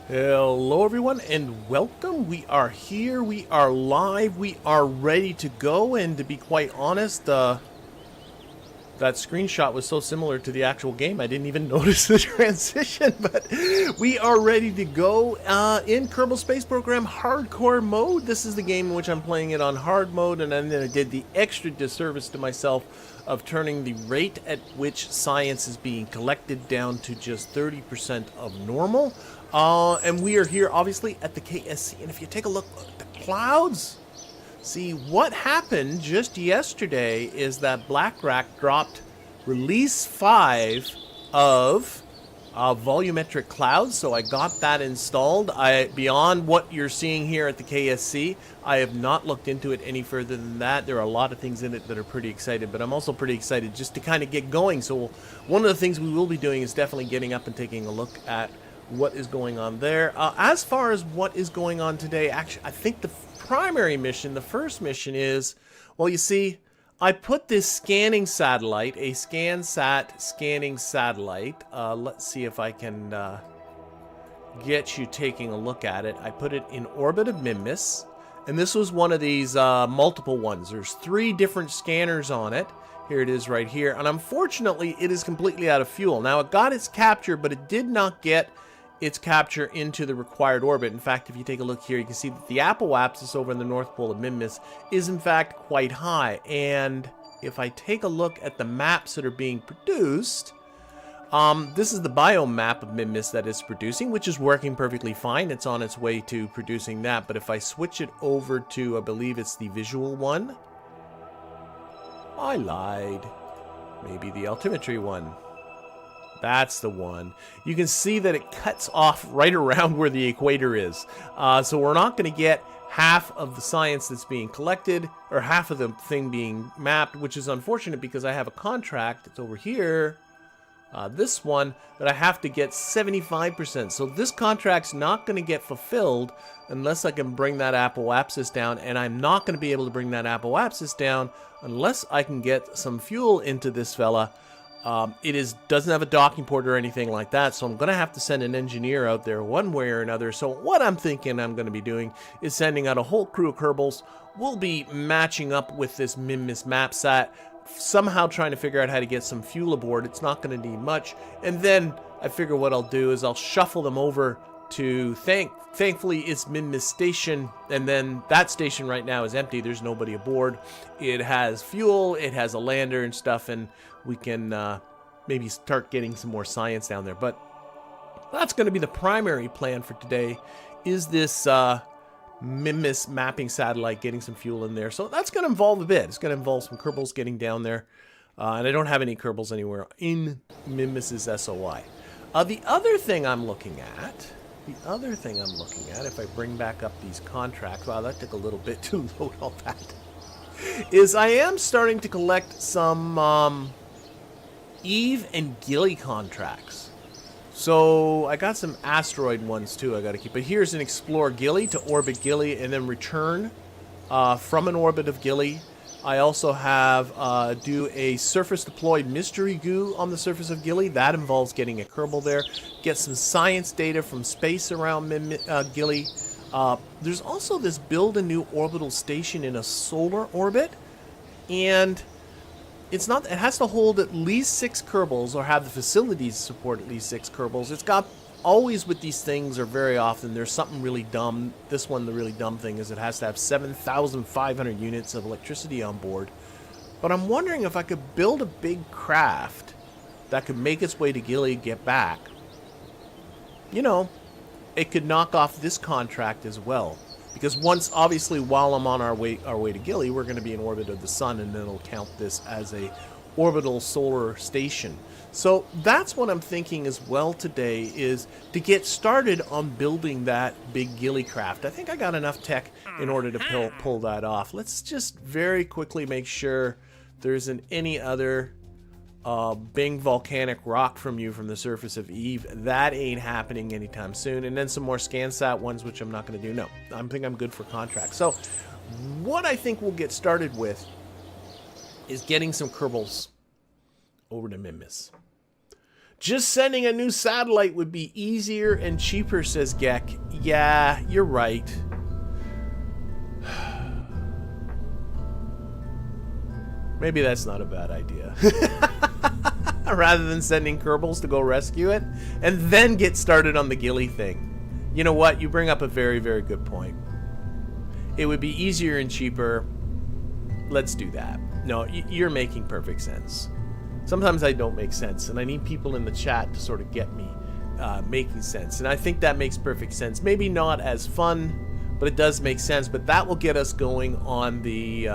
Hello everyone and welcome. We are here, we are live, we are ready to go, and to be quite honest, that screenshot was so similar to the actual game I didn't even notice the transition, but we are ready to go in Kerbal Space Program Hardcore mode. This is the game in which I'm playing it on hard mode, and then I did the extra disservice to myself of turning the rate at which science is being collected down to just 30% of normal. And we are here obviously at the KSC, and if you take a look at the clouds, see what happened just yesterday is that Blackrack dropped release 5 of Volumetric Clouds, so I got that installed. Beyond what you're seeing here at the KSC, I have not looked into it any further than that. There are a lot of things in it that are pretty excited, but I'm also pretty excited just to kind of get going. So one of the things we will be doing is definitely getting up and taking a look at what is going on there. As far as what is going on today, actually, I think the primary mission, the first mission is, well, you see, I put this scanning satellite, a SCANsat scanning satellite. Let's see if I can get you taking a look at it. I put it in orbit of Minmus, and this was one of these multiple ones. There's 3 different scanners on it. Here it is right here, and unfortunately, it is completely out of fuel. Now, it got its capture, but it did not get its capture into the required orbit. In fact, if you take a look here, you can see that the apoapsis over in the North Pole of Minmus is in fact quite high. And if I take a look at the maps that are being produced, this is the biome map of Minmus that it's producing, which is working perfectly fine. It's on its way to producing that. But if I switch it over to, I believe it's the visual one. I lied. Maybe the altimetry one. That's the one. You can see that it cuts off right around where the equator is. So we're not going to get half of the science that's being collected, or half of the thing being mapped, which is unfortunate because I have a contract that's over here, this one, that I have to get 75%. So this contract's not going to get fulfilled unless I can bring that apoapsis down, and I'm not going to be able to bring that apoapsis down unless I can get some fuel into this fella. It doesn't have a docking port or anything like that, so I'm going to have to send an engineer out there one way or another. So what I'm thinking I'm going to be doing is sending out a whole crew of Kerbals. We'll be matching up with this Minmus map sat, somehow trying to figure out how to get some fuel aboard. It's not going to need much. And then I figure what I'll do is I'll shuffle them over to, thankfully it's Minmus station, and then that station right now is empty. There's nobody aboard. It has fuel, it has a lander and stuff, and we can maybe start getting some more science down there. But that's going to be the primary plan for today, is this Minmus mapping satellite, getting some fuel in there. So that's going to involve a bit. It's going to involve some Kerbals getting down there. And I don't have any Kerbals anywhere in Minmus's SOI. The other thing I'm looking at, if I bring back up these contracts, wow, that took a little bit to load all that, is I am starting to collect some Eve and Gilly contracts. So I got some asteroid ones too I got to keep. But here's an explore Gilly, to orbit Gilly and then return from an orbit of Gilly. I also have do a surface deployed mystery goo on the surface of Gilly. That involves getting a Kerbal there. Get some science data from space around Gilly. There's also this build a new orbital station in a solar orbit, and it has to hold at least 6 Kerbals, or have the facilities to support at least 6 Kerbals. It's got, always with these things, or very often, there's something really dumb. This one, the really dumb thing is it has to have 7,500 units of electricity on board. But I'm wondering if I could build a big craft that could make its way to Gilly, get back. You know, it could knock off this contract as well. Because once, obviously, while I'm on our way to Gilly, we're going to be in orbit of the sun, and then it'll count this as a orbital solar station. So that's what I'm thinking as well today, is to get started on building that big Gilly craft. I think I got enough tech in order to pull that off. Let's just very quickly make sure there isn't any other big volcanic rock from the surface of Eve. That ain't happening anytime soon. And then some more SCANsat ones, which I'm not going to do. No, I think I'm good for contracts. So what I think we'll get started with is getting some Kerbals over to Minmus. Just sending a new satellite would be easier and cheaper, says Gek. Yeah, you're right. Maybe that's not a bad idea. Rather than sending Kerbals to go rescue it and then get started on the Gilly thing. You know what? You bring up a very, very good point. It would be easier and cheaper. Let's do that. No, you're making perfect sense. Sometimes I don't make sense, and I need people in the chat to sort of get me making sense. And I think that makes perfect sense. Maybe not as fun, but it does make sense. But that will get us going on the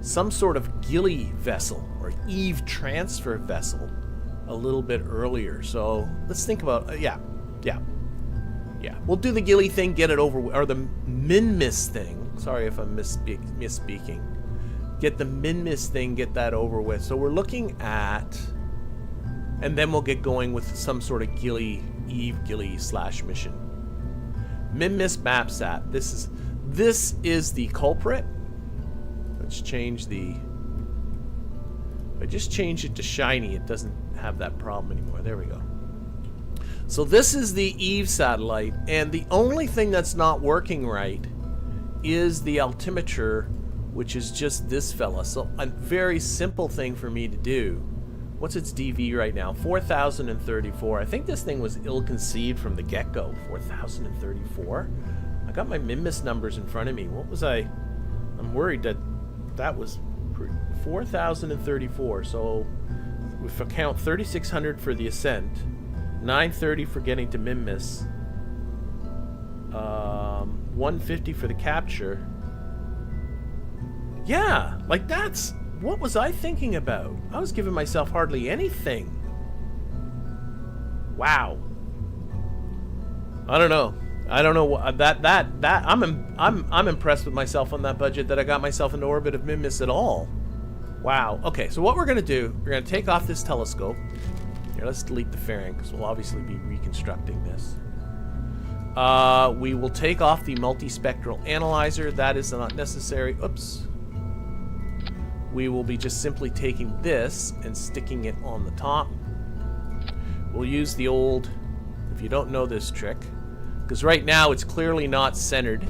some sort of Gilly vessel or Eve transfer vessel a little bit earlier. So let's think about yeah. We'll do the Gilly thing, get it over with, or the Minmus thing. Sorry if I'm misspeaking. Get the Minmus thing, get that over with. So we're looking at, and then we'll get going with some sort of Gilly / mission. Minmus MapSat. This is the culprit. Let's change the. If I just change it to shiny, it doesn't have that problem anymore. There we go. So this is the Eve satellite, and the only thing that's not working right is the altimeter, which is just this fella. So a very simple thing for me to do. What's its DV right now? 4,034. I think this thing was ill-conceived from the get-go. 4,034? I got my Minmus numbers in front of me. What was I? I'm worried that was 4,034. So if I count 3,600 for the ascent, 930 for getting to Minmus, 150 for the capture. Yeah, like that's... What was I thinking about? I was giving myself hardly anything. Wow. I don't know. I'm impressed with myself on that budget that I got myself into orbit of Minmus at all. Wow. Okay, so what we're going to do, we're going to take off this telescope. Here, let's delete the fairing because we'll obviously be reconstructing this. We will take off the multispectral analyzer. That is not necessary. Oops. We will be just simply taking this and sticking it on the top. We'll use the old, if you don't know this trick, because right now it's clearly not centered.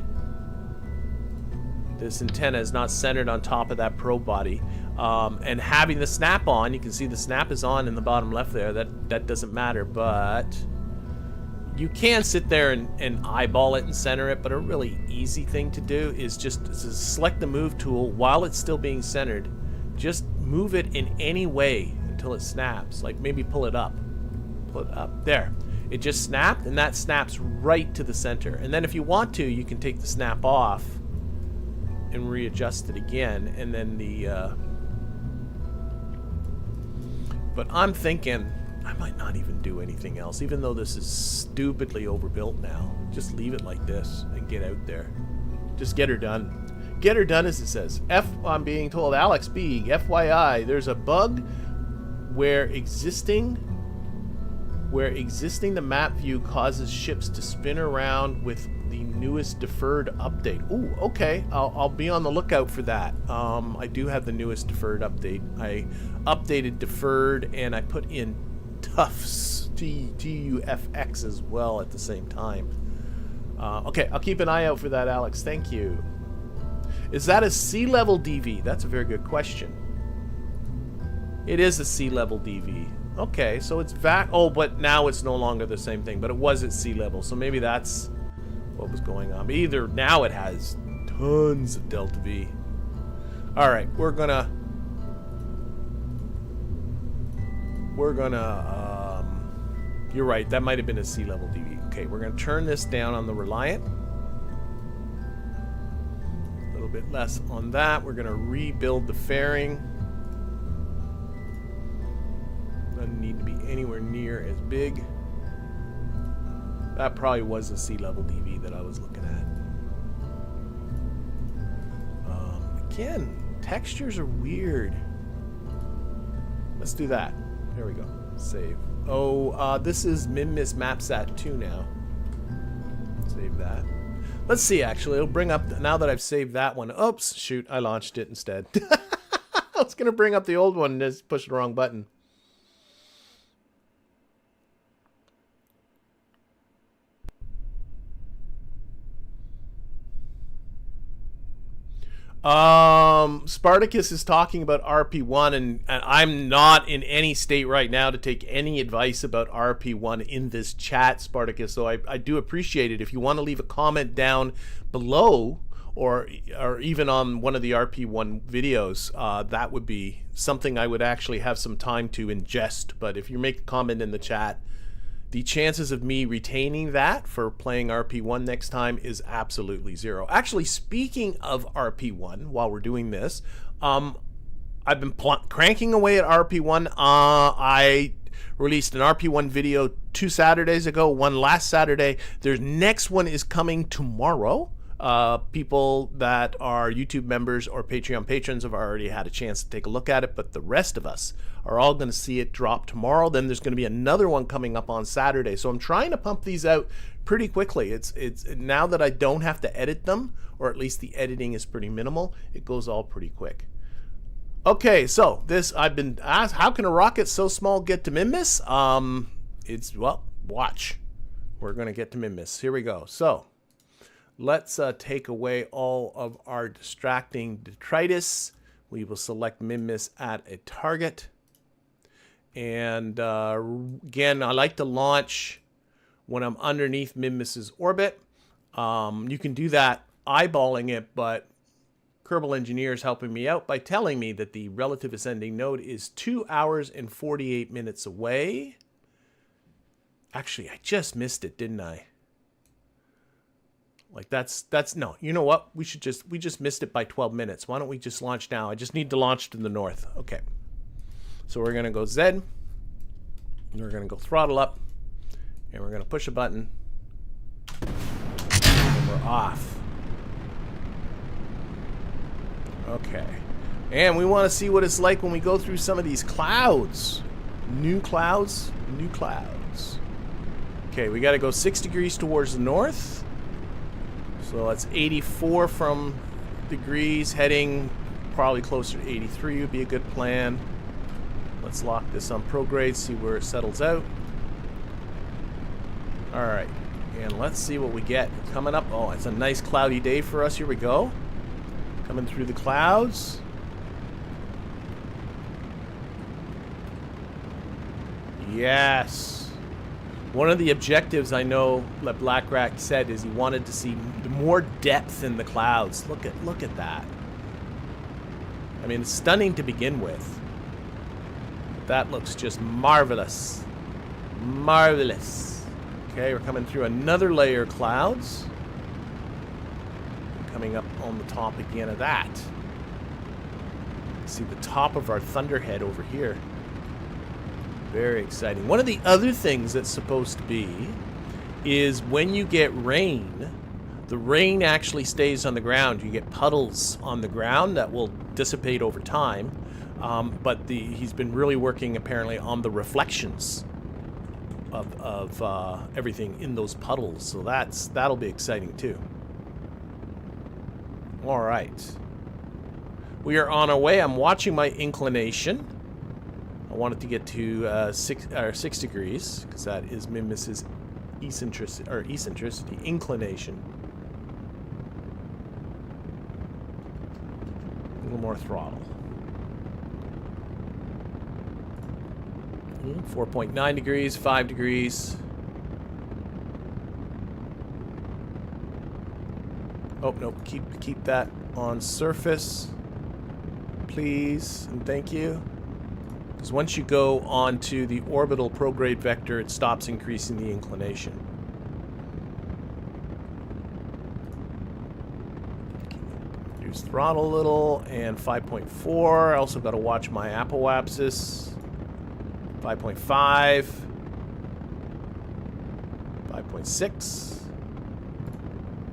This antenna is not centered on top of that probe body. And having the snap on, you can see the snap is on in the bottom left there. That doesn't matter, but you can sit there and eyeball it and center it, but a really easy thing to do is just select the move tool while it's still being centered. Just move it in any way until it snaps. Like maybe pull it up. Pull it up. There. It just snapped, and that snaps right to the center. And then if you want to, you can take the snap off and readjust it again, and then the... But I'm thinking I might not even do anything else, even though this is stupidly overbuilt now. Just leave it like this and get out there. Just get her done. Get her done, as it says. I'm being told, Alex B, FYI, there's a bug where existing the map view causes ships to spin around with the newest Deferred update. Ooh, okay. I'll be on the lookout for that. I do have the newest Deferred update. I updated Deferred and I put in TUFX as well at the same time. Okay, I'll keep an eye out for that, Alex. Thank you. Is that a sea level DV? That's a very good question. It is a sea level DV. Okay, so it's oh, but now it's no longer the same thing, but it was at sea level, so maybe that's what was going on. But either now it has tons of delta V. Alright, we're gonna you're right, that might have been a sea level DV. Okay, we're gonna turn this down on the Reliant. A little bit less on that. We're gonna rebuild the fairing. Doesn't need to be anywhere near as big. That probably was a sea level DV that I was looking at. Again, textures are weird. Let's do that. There we go. Save. Oh, this is Minmus MapSat 2 now. Save that. Let's see, actually. It'll bring up, now that I've saved that one. Oops, shoot, I launched it instead. I was going to bring up the old one and just push the wrong button. Spartacus is talking about RP1, and I'm not in any state right now to take any advice about RP1 in this chat, Spartacus, so I do appreciate it. If you want to leave a comment down below, or even on one of the RP1 videos, that would be something I would actually have some time to ingest. But if you make a comment in the chat, the chances of me retaining that for playing RP1 next time is absolutely zero. Actually, speaking of RP1, while we're doing this, I've been cranking away at RP1. I released an RP1 video 2 Saturdays ago, one last Saturday. Their next one is coming tomorrow. People that are YouTube members or Patreon patrons have already had a chance to take a look at it, but the rest of us are all going to see it drop tomorrow. Then there's going to be another one coming up on Saturday. So I'm trying to pump these out pretty quickly. It's now that I don't have to edit them, or at least the editing is pretty minimal, it goes all pretty quick. Okay, so this, I've been asked, how can a rocket so small get to Minmus? Well, watch. We're going to get to Minmus. Here we go. So let's take away all of our distracting detritus. We will select Minmus at a target. And again, I like to launch when I'm underneath Minmus's orbit. You can do that eyeballing it, but Kerbal Engineer is helping me out by telling me that the relative ascending node is 2 hours and 48 minutes away. Actually, I just missed it, didn't I? Like that's no, you know what? We just missed it by 12 minutes. Why don't we just launch now? I just need to launch to the north. Okay. So we're going to go Z. And we're going to go throttle up. And we're going to push a button. And we're off. Okay. And we want to see what it's like when we go through some of these clouds. New clouds, new clouds. Okay, we got to go 6 degrees towards the north. So that's 84 from degrees, heading probably closer to 83 would be a good plan. Let's lock this on prograde, see where it settles out. All right, and let's see what we get coming up. Oh, it's a nice cloudy day for us. Here we go. Coming through the clouds. Yes. One of the objectives I know that Blackrack said is he wanted to see more depth in the clouds. Look at that. I mean, it's stunning to begin with. That looks just marvelous. Marvelous. Okay, we're coming through another layer of clouds. Coming up on the top again of that. See the top of our thunderhead over here. Very exciting. One of the other things that's supposed to be is when you get rain, the rain actually stays on the ground. You get puddles on the ground that will dissipate over time. But he's been really working apparently on the reflections of everything in those puddles. So that'll be exciting too. All right. We are on our way. I'm watching my inclination. I want it to get to 6 degrees, because that is Minmus's eccentricity, inclination. A little more throttle. 4.9 degrees, 5 degrees. Oh, no, keep that on surface, please, and thank you. Because once you go onto the orbital prograde vector, it stops increasing the inclination. Reduce throttle a little, and 5.4. I also got to watch my apoapsis. 5.5. 5.6.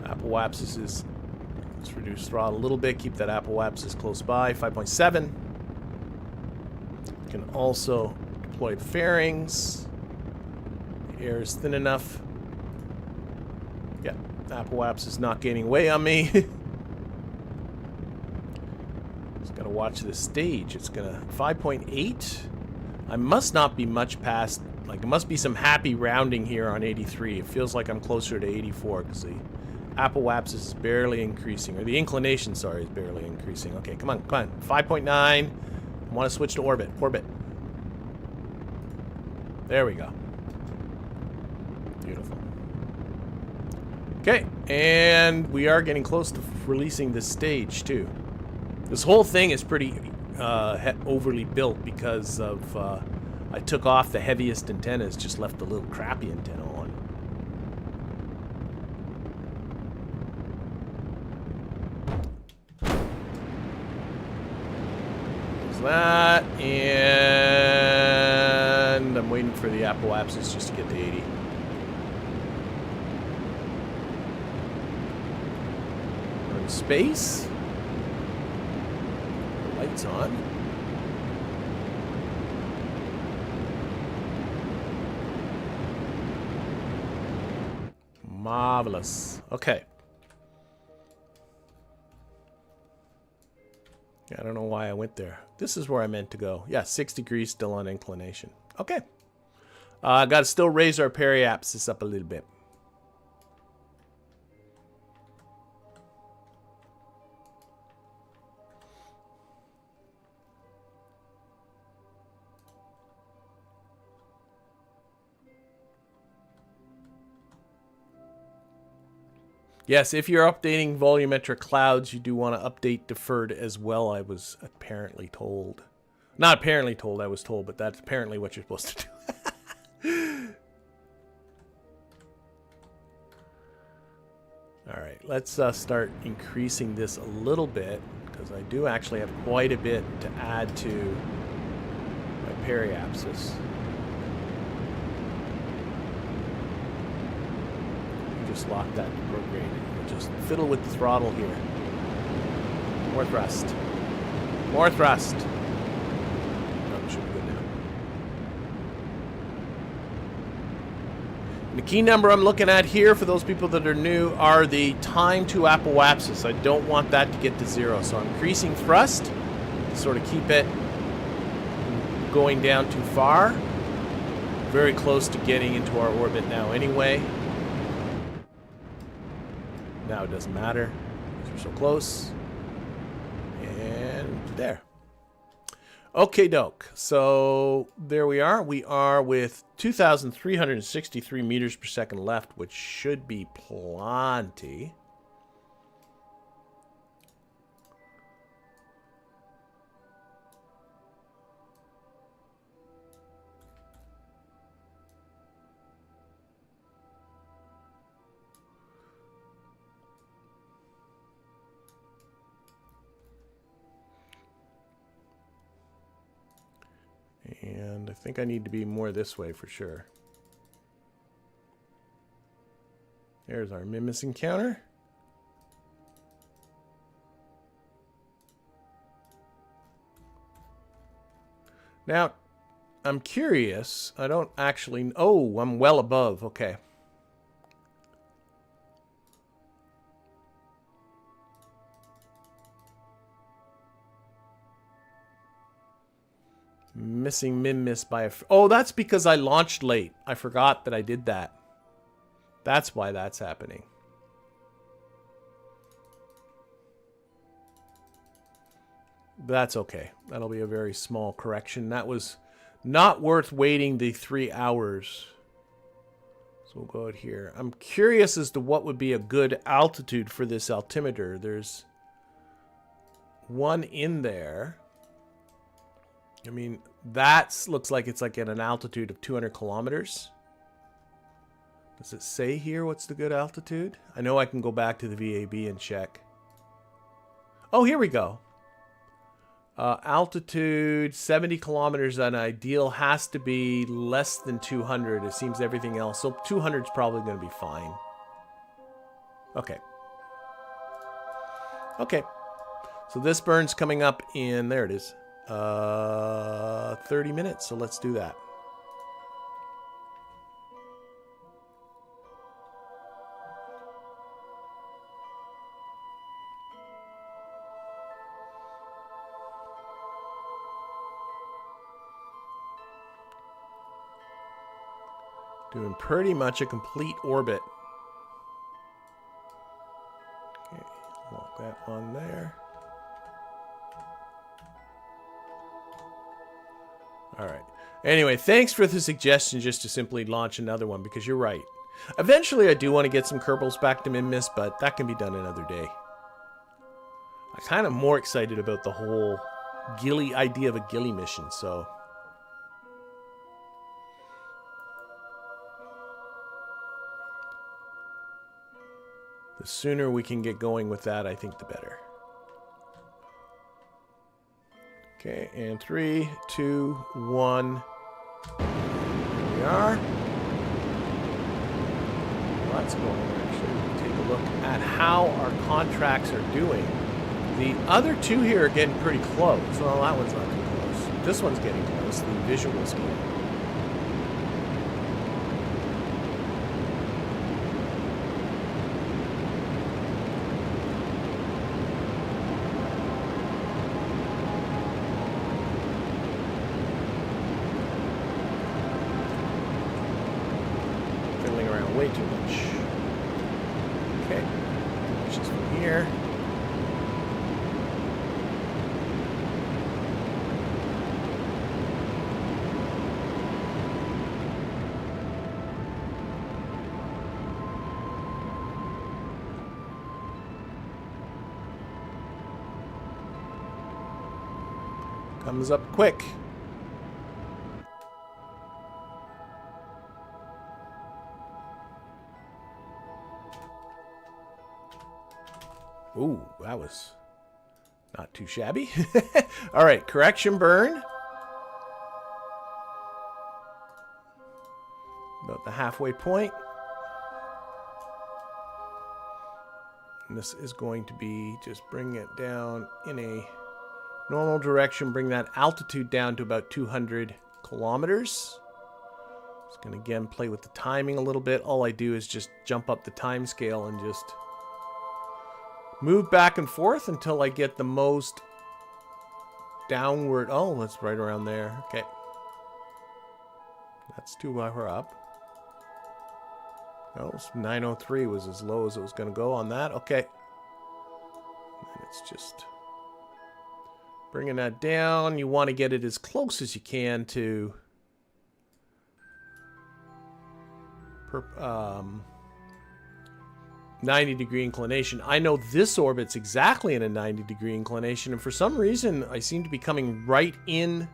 Apoapsis is, let's reduce throttle a little bit, keep that apoapsis close by. 5.7. Can also deploy fairings. The air is thin enough. Yeah, apoapsis is not gaining weight on me. Just gotta watch this stage. It's gonna 5.8. I must not be much past, like, it must be some happy rounding here on 83. It feels like I'm closer to 84 because the Apoapsis is barely increasing, or the inclination, sorry, is barely increasing. Okay, come on, come on. 5.9. I want to switch to orbit. Orbit. There we go. Beautiful. Okay, and we are getting close to releasing this stage, too. This whole thing is pretty overly built because of... I took off the heaviest antennas, just left the little crappy antenna on. That, and I'm waiting for the apoapsis just to get to 80. We're in space. The lights on. Marvelous. Okay. I don't know why I went there. This is where I meant to go. Yeah, 6 degrees still on inclination. Okay. Got to still raise our periapsis up a little bit. Yes, if you're updating volumetric clouds, you do want to update deferred as well, I was apparently told. Not apparently told, I was told, but that's apparently what you're supposed to do. Alright, let's start increasing this a little bit, because I do actually have quite a bit to add to my periapsis. Just lock that prograde. We'll just fiddle with the throttle here. More thrust. More thrust. Oh, should be good now. And the key number I'm looking at here, for those people that are new, are the time to apoapsis. I don't want that to get to 0, so I'm increasing thrust to sort of keep it going down too far. Very close to getting into our orbit now anyway. Now it doesn't matter because we're so close. And there. Okay, doke. So there we are. We are with 2,363 meters per second left, which should be plenty. And I think I need to be more this way for sure. There's our Minmus encounter. Now, I'm curious. I don't actually... Oh, I'm well above. Okay. Missing Minmus by a... Oh, that's because I launched late. I forgot that I did that. That's why that's happening. That's okay. That'll be a very small correction. That was not worth waiting the 3 hours. So we'll go out here. I'm curious as to what would be a good altitude for this altimeter. There's one in there. I mean, that looks like it's like at an altitude of 200 kilometers. Does it say here what's the good altitude? I know I can go back to the VAB and check. Oh, here we go. Altitude 70 kilometers, an ideal has to be less than 200. It seems everything else. So 200 is probably going to be fine. Okay. Okay. So this burn's coming up in, there it is. 30 minutes, so let's do that. Doing pretty much a complete orbit. that on there. All right. Anyway, thanks for the suggestion just to simply launch another one, because you're right. Eventually, I do want to get some Kerbals back to Minmus, but that can be done another day. I'm kind of more excited about the whole Gilly idea of a Gilly mission, so... the sooner we can get going with that, I think the better. Okay, and 3, 2, 1. Here we are. Let's go and actually take a look at how our contracts are doing. The other two here are getting pretty close. Well, that one's not too close. This one's getting close, the visual scale. Way too much. Okay, just from here. Comes up quick. Ooh, that was not too shabby. All right, correction burn. About the halfway point. And this is going to be just bring it down in a normal direction, bring that altitude down to about 200 kilometers. Just going to again play with the timing a little bit. All I do is just jump up the time scale and just move back and forth until I get the most downward. Oh, that's right around there. Okay. That's too far up. Oh, 903 was as low as it was going to go on that. Okay. And it's just bringing that down. You want to get it as close as you can to 90-degree inclination. I know this orbit's exactly in a 90-degree inclination, and for some reason, I seem to be coming right in.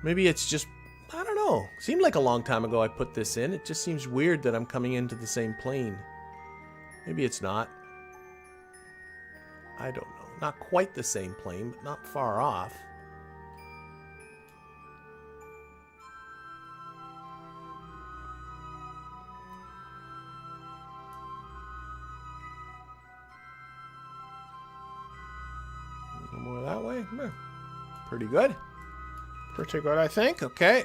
Maybe it's just, I don't know. Seemed like a long time ago I put this in. It just seems weird that I'm coming into the same plane. Maybe it's not. I don't know. Not quite the same plane, but not far off. More that way. Pretty good. Pretty good, I think. Okay.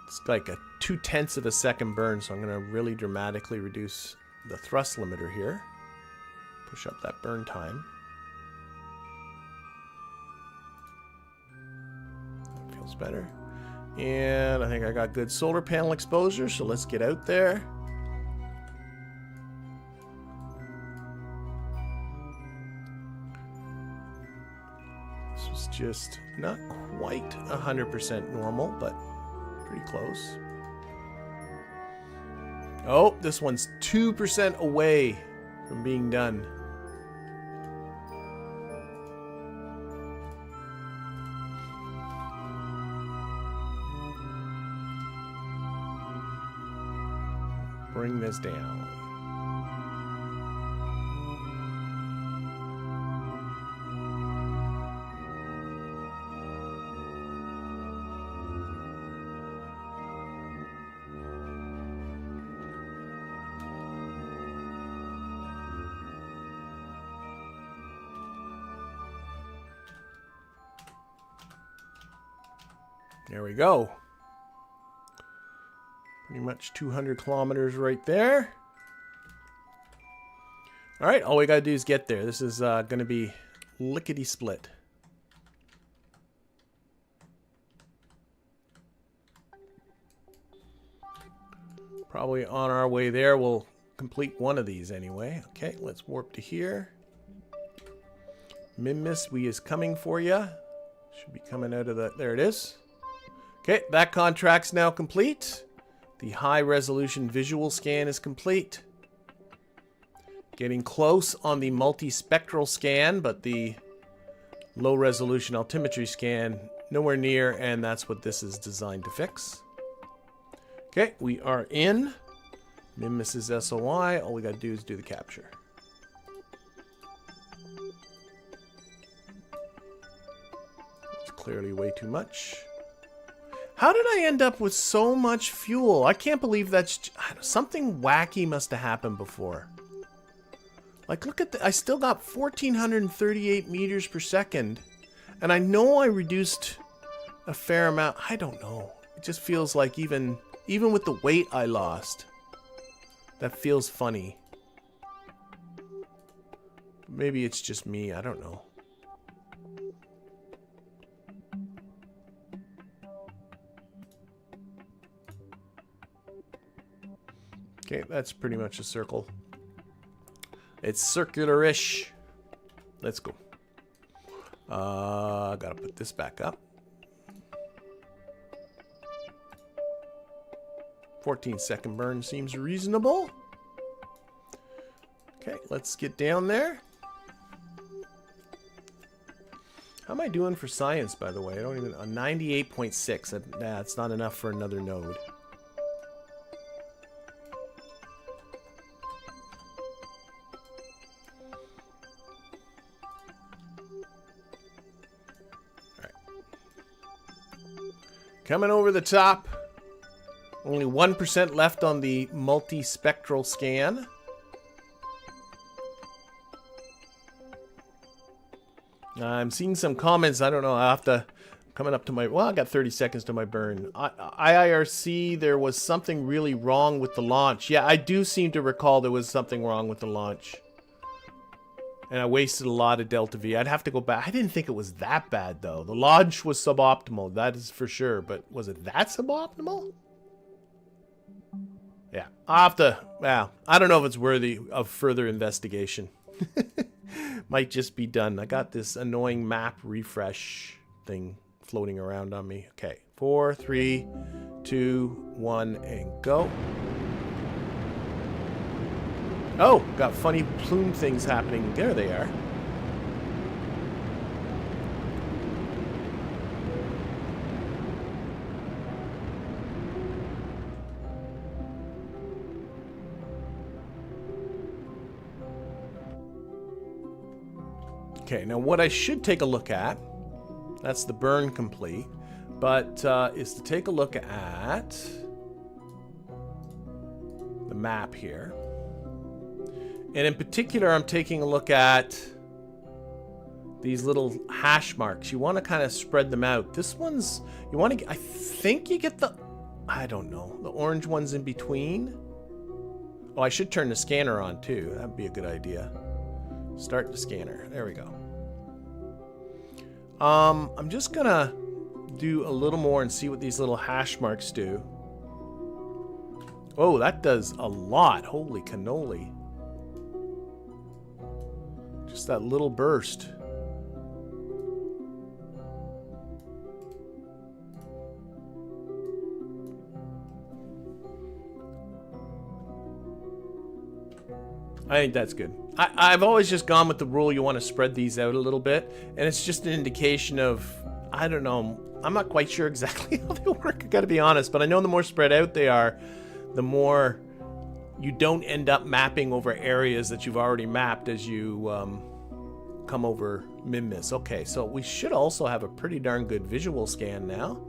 It's like a 0.2 of a second burn, so I'm going to really dramatically reduce the thrust limiter here. Push up that burn time. That feels better. And I think I got good solar panel exposure, so let's get out there. Just not quite 100% normal, but pretty close. Oh, this one's 2% away from being done. Bring this down. There we go. Pretty much 200 kilometers right there. All right, all we got to do is get there. This is going to be lickety-split. Probably on our way there, we'll complete one of these anyway. Okay, let's warp to here. Minmus, we is coming for you. Should be coming out of the... There it is. Okay, that contract's now complete. The high resolution visual scan is complete. Getting close on the multispectral scan, but the low resolution altimetry scan nowhere near, and that's what this is designed to fix. Okay, we are in. Minmus is SOI. All we gotta do is do the capture. It's clearly way too much. How did I end up with so much fuel? I can't believe that's... Something wacky must have happened before. Like, look at the... I still got 1,438 meters per second. And I know I reduced a fair amount. I don't know. It just feels like even with the weight I lost, that feels funny. Maybe it's just me. I don't know. Okay, that's pretty much a circle. It's circular-ish. Let's go. Gotta put this back up. 14-second burn seems reasonable. Okay, let's get down there. How am I doing for science, by the way? I don't even... 98.6. That's not enough for another node. Coming over the top. Only 1% left on the multispectral scan. I'm seeing some comments. I don't know. I have to... Coming up to my... Well, I got 30 seconds to my burn. IIRC, there was something really wrong with the launch. Yeah, I do seem to recall there was something wrong with the launch. And I wasted a lot of Delta V. I'd have to go back. I didn't think it was that bad, though. The launch was suboptimal. That is for sure. But was it that suboptimal? Yeah. I'll have to... Well, I don't know if it's worthy of further investigation. Might just be done. I got this annoying map refresh thing floating around on me. Okay. 4, 3, 2, 1, and go. Oh, got funny plume things happening. There they are. Okay, now what I should take a look at, that's the burn complete, but is to take a look at the map here. And in particular, I'm taking a look at these little hash marks. You want to kind of spread them out. This one's, you want to get, I think you get the, I don't know, the orange ones in between. Oh, I should turn the scanner on too. That'd be a good idea. Start the scanner. There we go. I'm just gonna do a little more and see what these little hash marks do. Oh, that does a lot. Holy cannoli. Just that little burst. I think that's good. I've always just gone with the rule you want to spread these out a little bit, and it's just an indication of, I don't know, I'm not quite sure exactly how they work, I gotta be honest, but I know the more spread out they are, the more you don't end up mapping over areas that you've already mapped as you come over Minmus. Okay, so we should also have a pretty darn good visual scan now.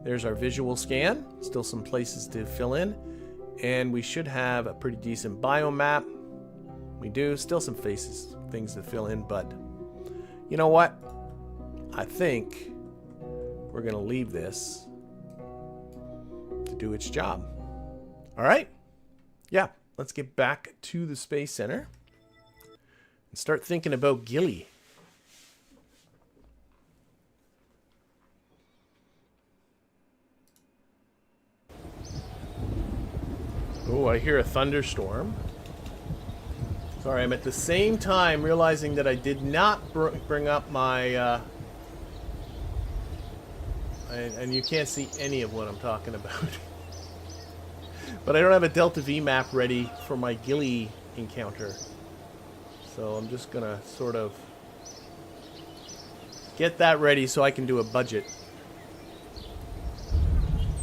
There's our visual scan, still some places to fill in, and we should have a pretty decent biomap. We do, still some things to fill in, but you know what? I think we're gonna leave this to do its job. All right? Yeah, let's get back to the Space Center and start thinking about Gilly. Oh, I hear a thunderstorm. Sorry, I'm at the same time realizing that I did not bring up my... and you can't see any of what I'm talking about. But I don't have a Delta V map ready for my Gilly encounter. So I'm just gonna sort of get that ready so I can do a budget.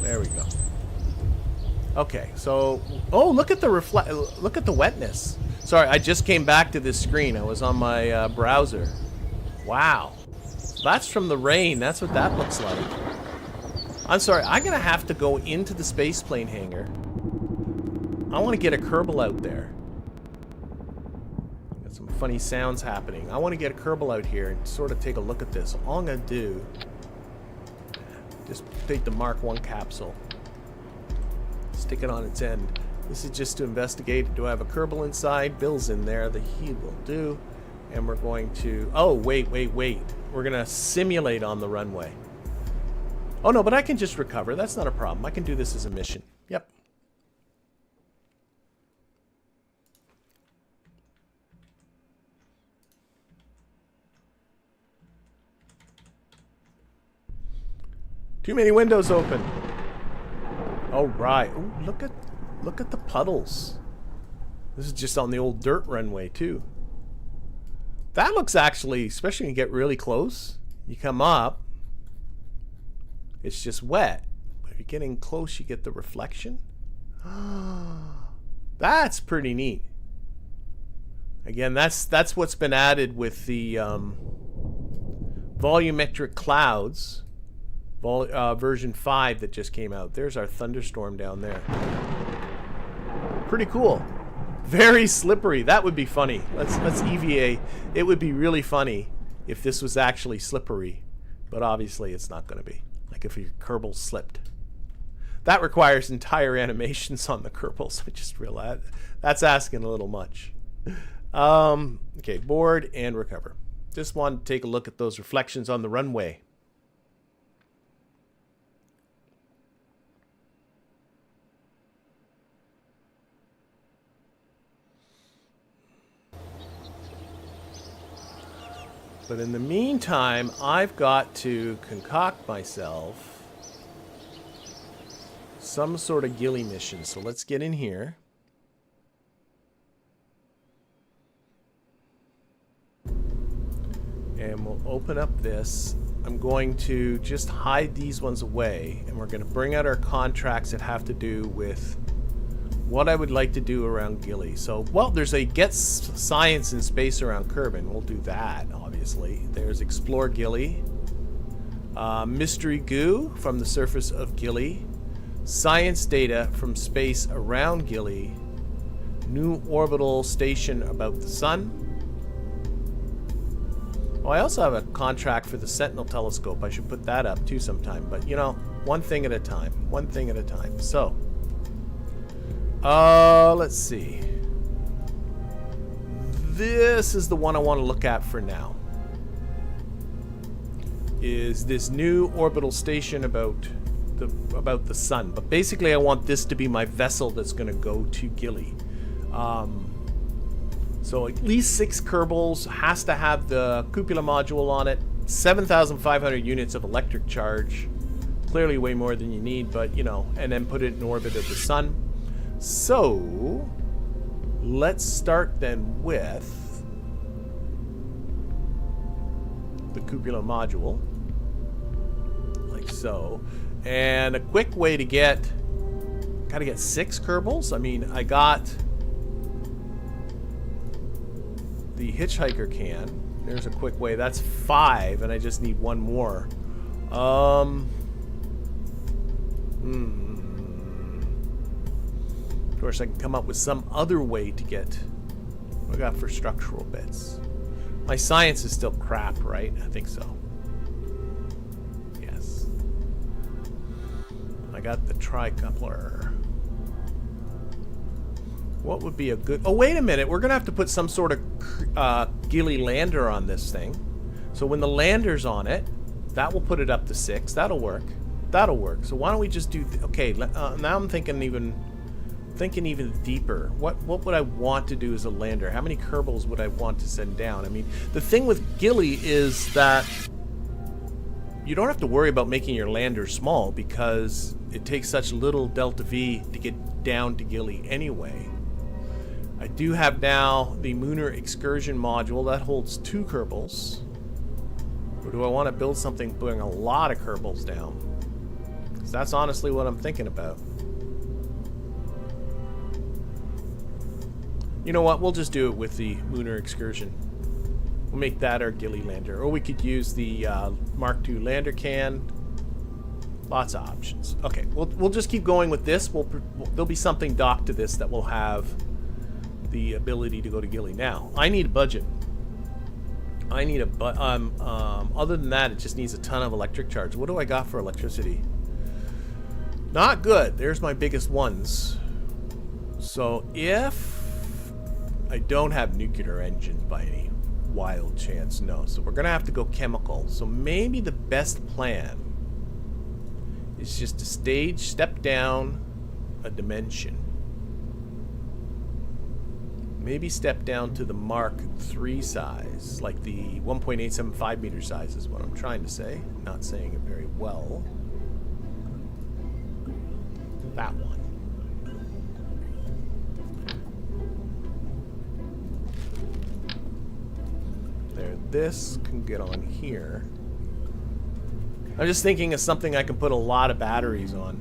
There we go. Okay, so... Oh, look at the look at the wetness. Sorry, I just came back to this screen. I was on my browser. Wow. That's from the rain. That's what that looks like. I'm sorry, I'm going to have to go into the spaceplane hangar. I want to get a Kerbal out there. Got some funny sounds happening. I want to get a Kerbal out here and sort of take a look at this. All I'm going to do... just take the Mark 1 capsule. Stick it on its end. This is just to investigate. Do I have a Kerbal inside? Bill's in there. The he will do. And we're going to... Oh, wait. We're going to simulate on the runway. Oh, no, but I can just recover. That's not a problem. I can do this as a mission. Yep. Too many windows open. All right. Ooh, look at the puddles. This is just on the old dirt runway too. That looks actually, especially when you get really close, you come up, it's just wet. But if you're getting close, you get the reflection. That's pretty neat. Again, that's what's been added with the volumetric clouds. Version 5 that just came out. There's our thunderstorm down there. Pretty cool. Very slippery. That would be funny. Let's EVA. It would be really funny if this was actually slippery. But obviously it's not going to be. Like if your Kerbal slipped. That requires entire animations on the Kerbals. I just realized that's asking a little much. Okay, board and recover. Just wanted to take a look at those reflections on the runway. But in the meantime, I've got to concoct myself some sort of Gilly mission. So let's get in here. And we'll open up this. I'm going to just hide these ones away. And we're going to bring out our contracts that have to do with what I would like to do around Gilly. So, well, there's a get science in space around Kerbin. We'll do that, obviously. There's explore Gilly. Mystery goo from the surface of Gilly. Science data from space around Gilly. New orbital station about the sun. Oh, I also have a contract for the Sentinel telescope. I should put that up too sometime. But, you know, one thing at a time. One thing at a time. So... let's see. This is the one I want to look at for now. Is this new orbital station about the sun. But basically I want this to be my vessel that's going to go to Gilly. So at least 6 Kerbals, has to have the cupola module on it. 7,500 units of electric charge. Clearly way more than you need, but you know, and then put it in orbit of the sun. So, let's start then with the cupola module, like so. And a quick way to gotta get 6 Kerbals. I mean, I got the hitchhiker can. There's a quick way. That's 5, and I just need 1 more. Of course, I can come up with some other way to get what I got for structural bits. My science is still crap, right? I think so. Yes. I got the tricoupler. What would be a good... Oh, wait a minute. We're going to have to put some sort of Gilly lander on this thing. So when the lander's on it, that will put it up to 6. That'll work. That'll work. So why don't we just do... Okay, now I'm thinking even... thinking even deeper. What would I want to do as a lander? How many Kerbals would I want to send down? I mean, the thing with Gilly is that you don't have to worry about making your lander small because it takes such little delta V to get down to Gilly anyway. I do have now the Lunar Excursion module that holds 2 Kerbals. Or do I want to build something putting a lot of Kerbals down? Because that's honestly what I'm thinking about. You know what? We'll just do it with the Lunar Excursion. We'll make that our Gilly lander. Or we could use the Mark II lander can. Lots of options. Okay, we'll just keep going with this. There'll be something docked to this that will have the ability to go to Gilly. Now, I need a budget. I need a other than that, it just needs a ton of electric charge. What do I got for electricity? Not good. There's my biggest ones. So if I don't have nuclear engines by any wild chance, no. So we're gonna have to go chemical. So maybe the best plan is just to step down a dimension. Maybe step down to the Mark III size, like the 1.875 meter size is what I'm trying to say. Not saying it very well. That one. There, this can get on here. I'm just thinking of something I can put a lot of batteries on.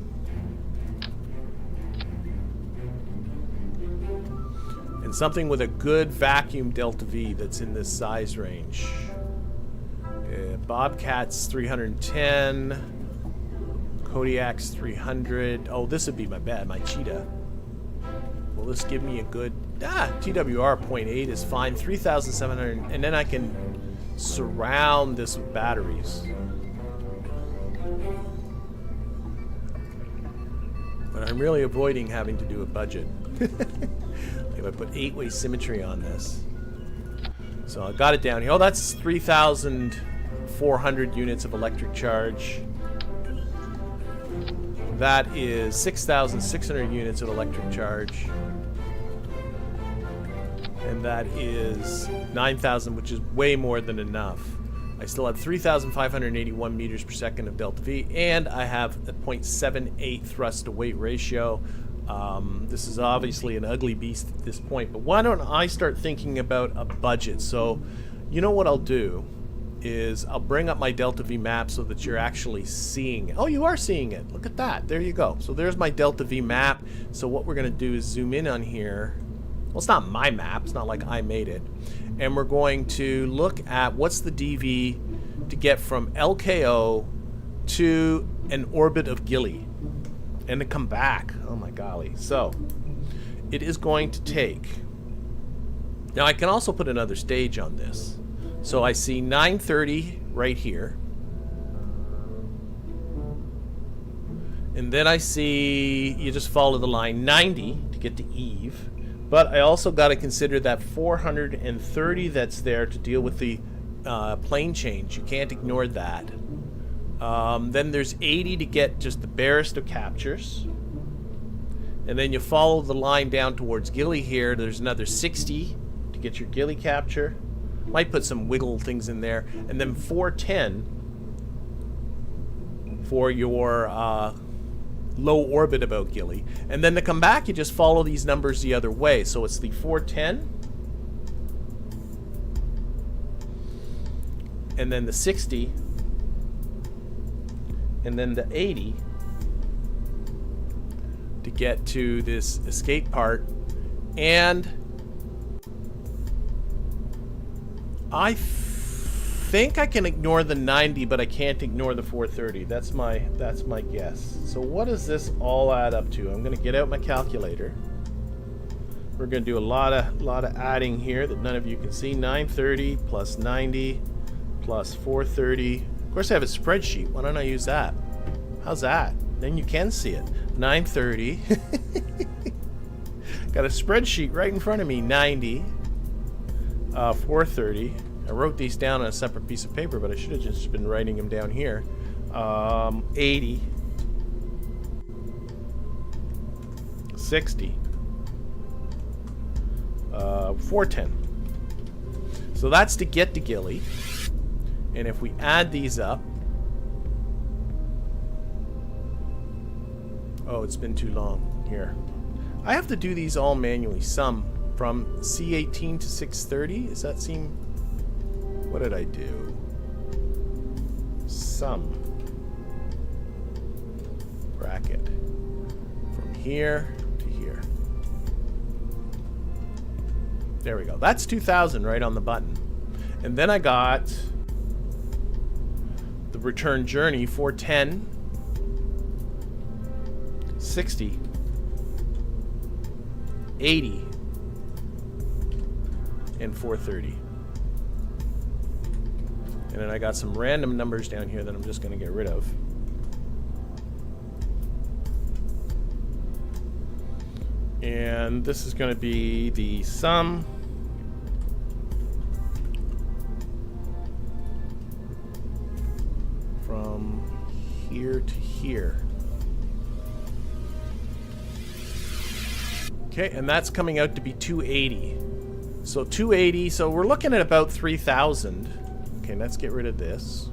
And something with a good vacuum delta V that's in this size range. Bobcat's 310. Kodiak's 300. Oh, this would be my Cheetah. Will this give me a good... TWR 0.8 is fine. 3,700. And then I can surround this with batteries. But I'm really avoiding having to do a budget. If I put 8-way symmetry on this. So I got it down here. Oh, that's 3,400 units of electric charge. That is 6,600 units of electric charge. And that is 9,000, which is way more than enough. I still have 3,581 meters per second of delta V, and I have a 0.78 thrust to weight ratio. This is obviously an ugly beast at this point, but why don't I start thinking about a budget? So, you know what I'll do is I'll bring up my delta V map so that you're actually seeing it. Oh, you are seeing it. Look at that. There you go. So there's my delta V map. So what we're going to do is zoom in on here. Well, it's not my map. It's not like I made it. And we're going to look at what's the DV to get from LKO to an orbit of Gilly and to come back. Oh my golly. So it is going to take... Now I can also put another stage on this. So I see 930 right here. And then I see, you just follow the line, 90 to get to Eve. But I also got to consider that 430 that's there to deal with the plane change. You can't ignore that. Then there's 80 to get just the barest of captures. And then you follow the line down towards Gilly here. There's another 60 to get your Gilly capture. Might put some wiggle things in there. And then 410 for your low orbit about Gilly. And then to come back, you just follow these numbers the other way. So it's the 410. And then the 60. And then the 80 to get to this escape part. And I think I can ignore the 90, but I can't ignore the 430. That's my guess. So what does this all add up to? I'm going to get out my calculator. We're going to do a lot of adding here that none of you can see. 930 plus 90 plus 430. Of course, I have a spreadsheet. Why don't I use that? How's that? Then you can see it. 930. Got a spreadsheet right in front of me. 90. 430. I wrote these down on a separate piece of paper, but I should have just been writing them down here. 80. 60. 410. So that's to get to Gilly. And if we add these up... Oh, it's been too long. Here. I have to do these all manually. Sum from C18 to 630. Does that seem... What did I do? Sum. Bracket. From here to here. There we go. That's 2000 right on the button. And then I got the return journey 410, 60, 80, and 430. And then I got some random numbers down here that I'm just going to get rid of. And this is going to be the sum from here to here. Okay, and that's coming out to be 280. So 280, so we're looking at about 3,000. Okay, let's get rid of this.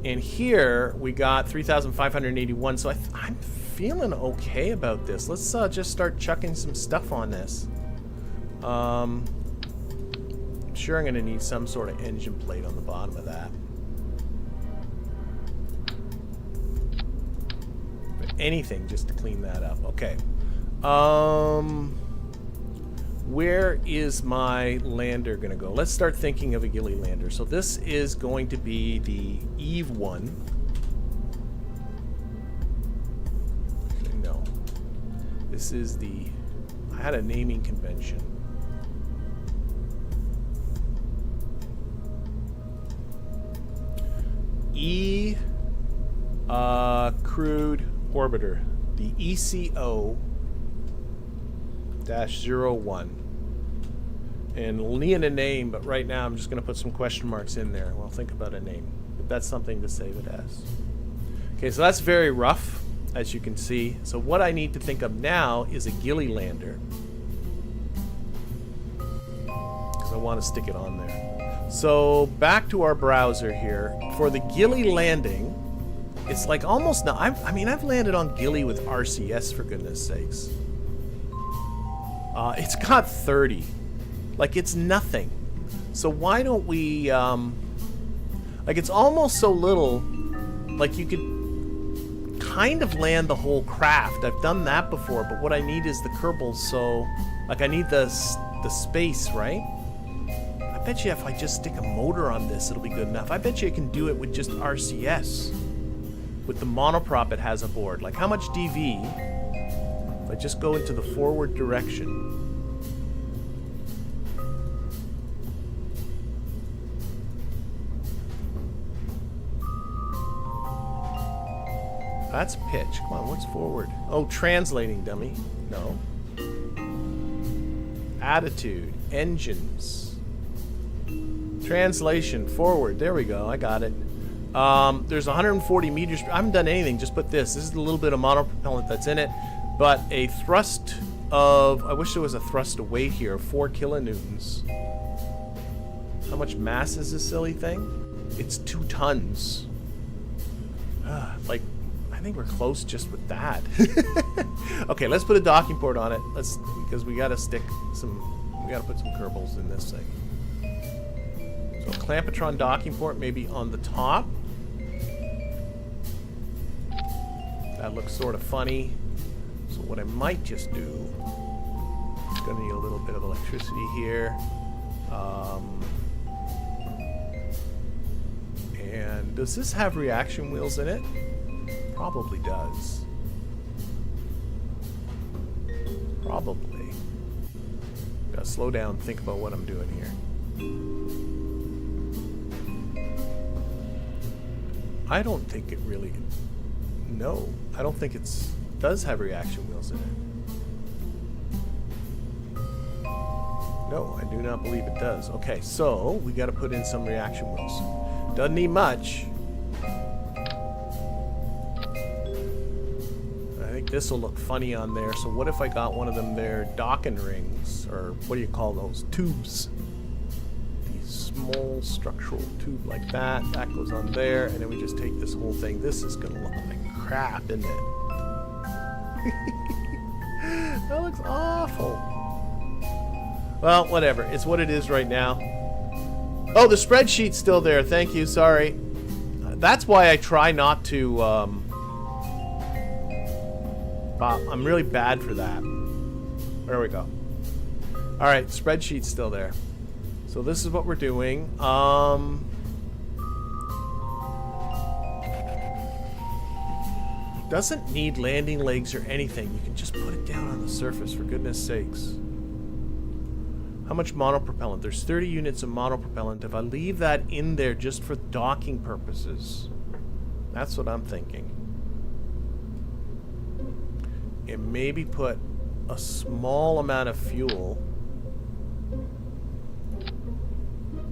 And here we got 3,581, so I'm feeling okay about this. Let's just start chucking some stuff on this. I'm sure I'm going to need some sort of engine plate on the bottom of that. But anything just to clean that up. Okay. Where is my lander going to go? Let's start thinking of a Gilly lander. So this is going to be the Eve one. Okay, no. This is the... I had a naming convention. Crude Orbiter. The ECO-01. And we'll need a name, but right now I'm just going to put some question marks in there. We'll think about a name. But that's something to save it as. Okay, so that's very rough, as you can see. So what I need to think of now is a Gilly lander. Because I want to stick it on there. So back to our browser here. For the Gilly landing, it's like almost now. I mean, I've landed on Gilly with RCS, for goodness sakes. It's got 30. Like, it's nothing. So why don't we, like, it's almost so little, like, you could kind of land the whole craft. I've done that before, but what I need is the Kerbal, so, like, I need the space, right? I bet you if I just stick a motor on this, it'll be good enough. I bet you I can do it with just RCS. With the monoprop it has aboard. Like, how much DV, if I just go into the forward direction, that's pitch. Come on, what's forward? Oh, translating, dummy. No. Attitude. Engines. Translation. Forward. There we go. I got it. There's 140 meters. I haven't done anything. Just put this. This is a little bit of monopropellant that's in it. But a thrust of... I wish there was a thrust to weight here. 4 kilonewtons. How much mass is this silly thing? It's 2 tons. Like... I think we're close just with that. Okay, let's put a docking port on it. Because we gotta stick some, we gotta put some Kerbals in this thing. So Clampetron docking port maybe on the top. That looks sort of funny. So what I might just do, it's gonna need a little bit of electricity here. And does this have reaction wheels in it? Probably does. Probably. Gotta slow down, think about what I'm doing here. I don't think it really... No, I don't think it does have reaction wheels in it. No, I do not believe it does. Okay, so we gotta put in some reaction wheels. Doesn't need much. this will look funny on there. So what if I got one of them there docking rings, or what do you call those? Tubes. These small structural tube like that. That goes on there, and then we just take this whole thing. This is gonna look like crap, isn't it? That looks awful. Well, whatever. It's what it is right now. Oh, the spreadsheet's still there. Thank you. Sorry. That's why I try not to... I'm really bad for that. There we go. Alright, spreadsheet's still there. So this is what we're doing. Doesn't need landing legs or anything. You can just put it down on the surface, for goodness sakes. How much monopropellant? There's 30 units of monopropellant. If I leave that in there just for docking purposes, that's what I'm thinking. And maybe put a small amount of fuel.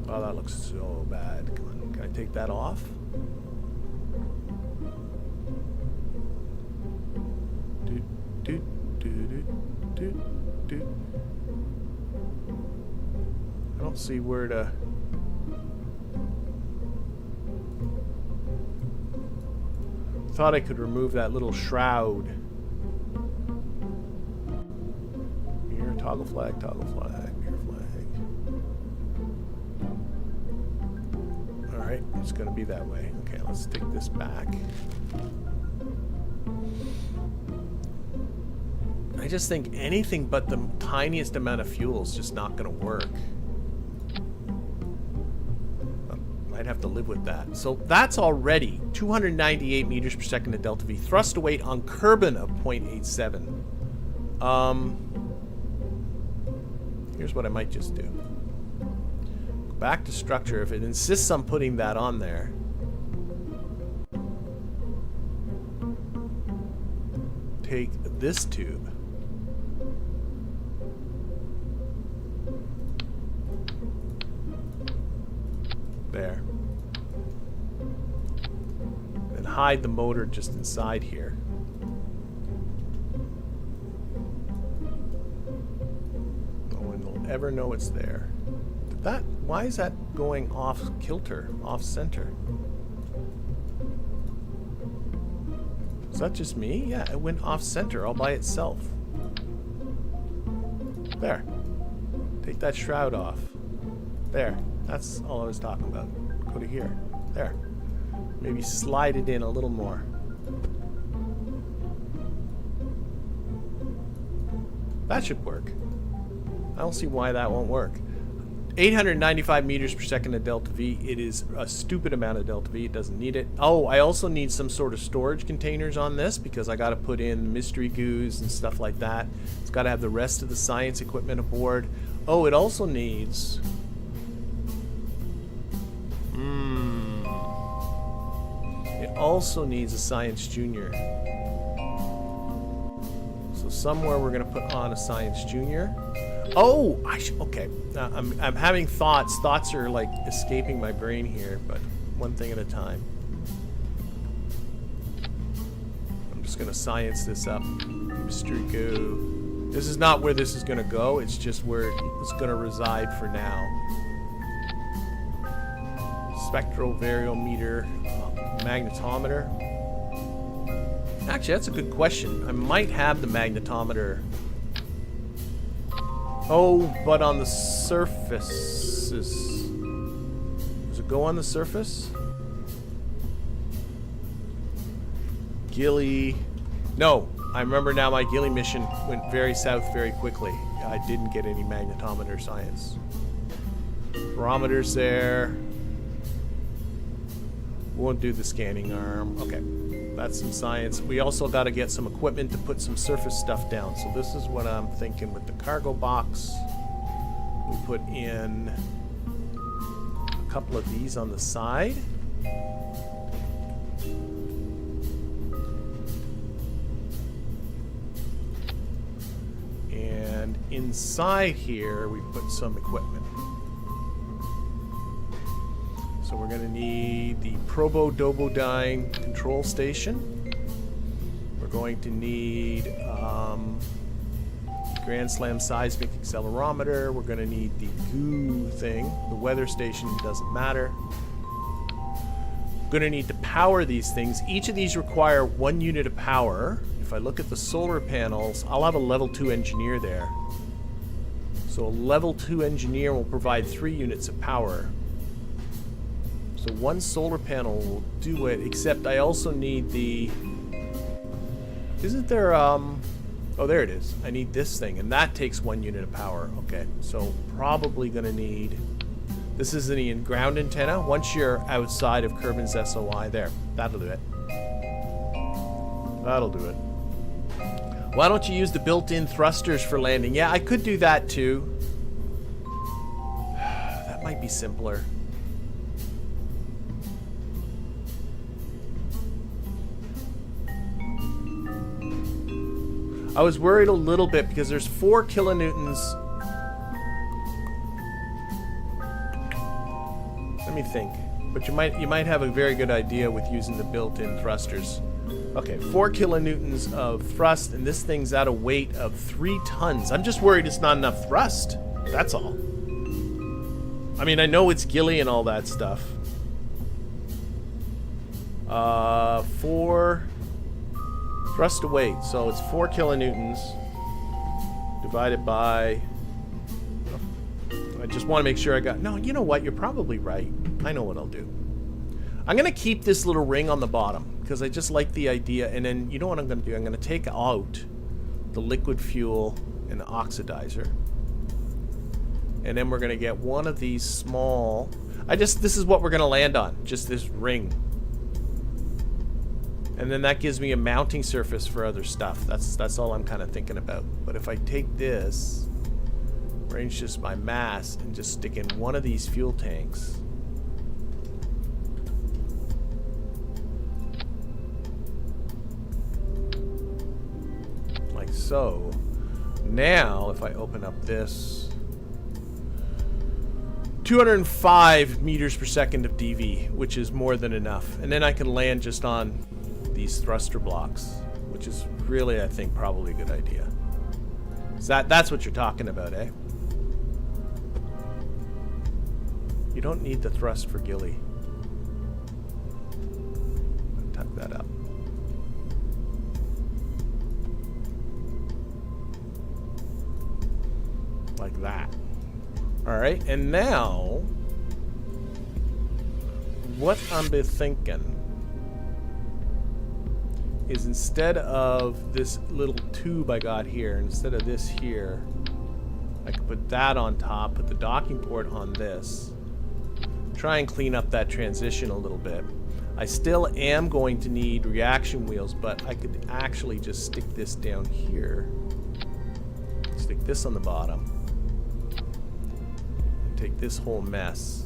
Oh, that looks so bad. Come on, can I take that off? I don't see where to... Thought I could remove that little shroud. Here, toggle flag, here flag. Alright, it's gonna be that way. Okay, let's take this back. I just think anything but the tiniest amount of fuel is just not gonna work. I'd have to live with that. So that's already 298 meters per second of delta V. Thrust to weight on Kerbal of 0.87. Here's what I might just do. Go back to structure. If it insists on putting that on there, take this tube. There. And hide the motor just inside here. No one will ever know it's there. Why is that going off kilter, off center? Is that just me? Yeah, it went off center all by itself. There. Take that shroud off. There. That's all I was talking about. Go to here. There. Maybe slide it in a little more. That should work. I don't see why that won't work. 895 meters per second of delta V. It is a stupid amount of delta V. It doesn't need it. Oh, I also need some sort of storage containers on this because I got to put in mystery goos and stuff like that. It's got to have the rest of the science equipment aboard. Oh, it also needs... It also needs a Science Junior. So somewhere we're going to put on a Science Junior. Oh, okay. I'm having thoughts. Thoughts are like escaping my brain here, but one thing at a time. I'm just going to science this up. Mystery Goo. This is not where this is going to go. It's just where it's going to reside for now. Spectral variometer, magnetometer. Actually, that's a good question. I might have the magnetometer. Oh, but on the surfaces. Does it go on the surface? Gilly. No, I remember now my Gilly mission went very south very quickly. I didn't get any magnetometer science. Barometers there. Won't do the scanning arm. Okay, that's some science. We also got to get some equipment to put some surface stuff down. So this is what I'm thinking with the cargo box. We put in a couple of these on the side. And inside here, we put some equipment. So we're going to need the Probo-Dobodyne control station. We're going to need Grand Slam seismic accelerometer. We're going to need the goo thing. The weather station doesn't matter. Going to need to power these things. Each of these require 1 unit of power. If I look at the solar panels, I'll have a level 2 engineer there. So a level 2 engineer will provide 3 units of power. So 1 solar panel will do it, except I also need the... Isn't there, oh, there it is. I need this thing, and that takes 1 unit of power. Okay, so probably going to need... This is the ground antenna. Once you're outside of Kerbin's SOI, there. That'll do it. That'll do it. Why don't you use the built-in thrusters for landing? Yeah, I could do that too. That might be simpler. I was worried a little bit because there's 4 kilonewtons. Let me think. But you might have a very good idea with using the built-in thrusters. Okay, 4 kilonewtons of thrust, and this thing's at a weight of 3 tons. I'm just worried it's not enough thrust. That's all. I mean, I know it's Gilly and all that stuff. 4 thrust to weight, so it's 4 kilonewtons divided by... I just want to make sure I got... No, you know what? You're probably right. I know what I'll do. I'm going to keep this little ring on the bottom because I just like the idea. And then, you know what I'm going to do? I'm going to take out the liquid fuel and the oxidizer. And then we're going to get one of these small... This is what we're going to land on. Just this ring. And then that gives me a mounting surface for other stuff. That's all I'm kind of thinking about. But if I take this... Arrange just my mass and just stick in one of these fuel tanks. Like so. Now, if I open up this, 205 meters per second of DV, which is more than enough. And then I can land just on these thruster blocks, which is really, I think, probably a good idea. So that's what you're talking about, eh? You don't need the thrust for Gilly. Tuck that up. Like that. Alright, and now what I'm thinking is instead of this little tube I got here, instead of this here, I can put that on top, put the docking port on this. Try and clean up that transition a little bit. I still am going to need reaction wheels, but I could actually just stick this down here. Stick this on the bottom. And take this whole mess.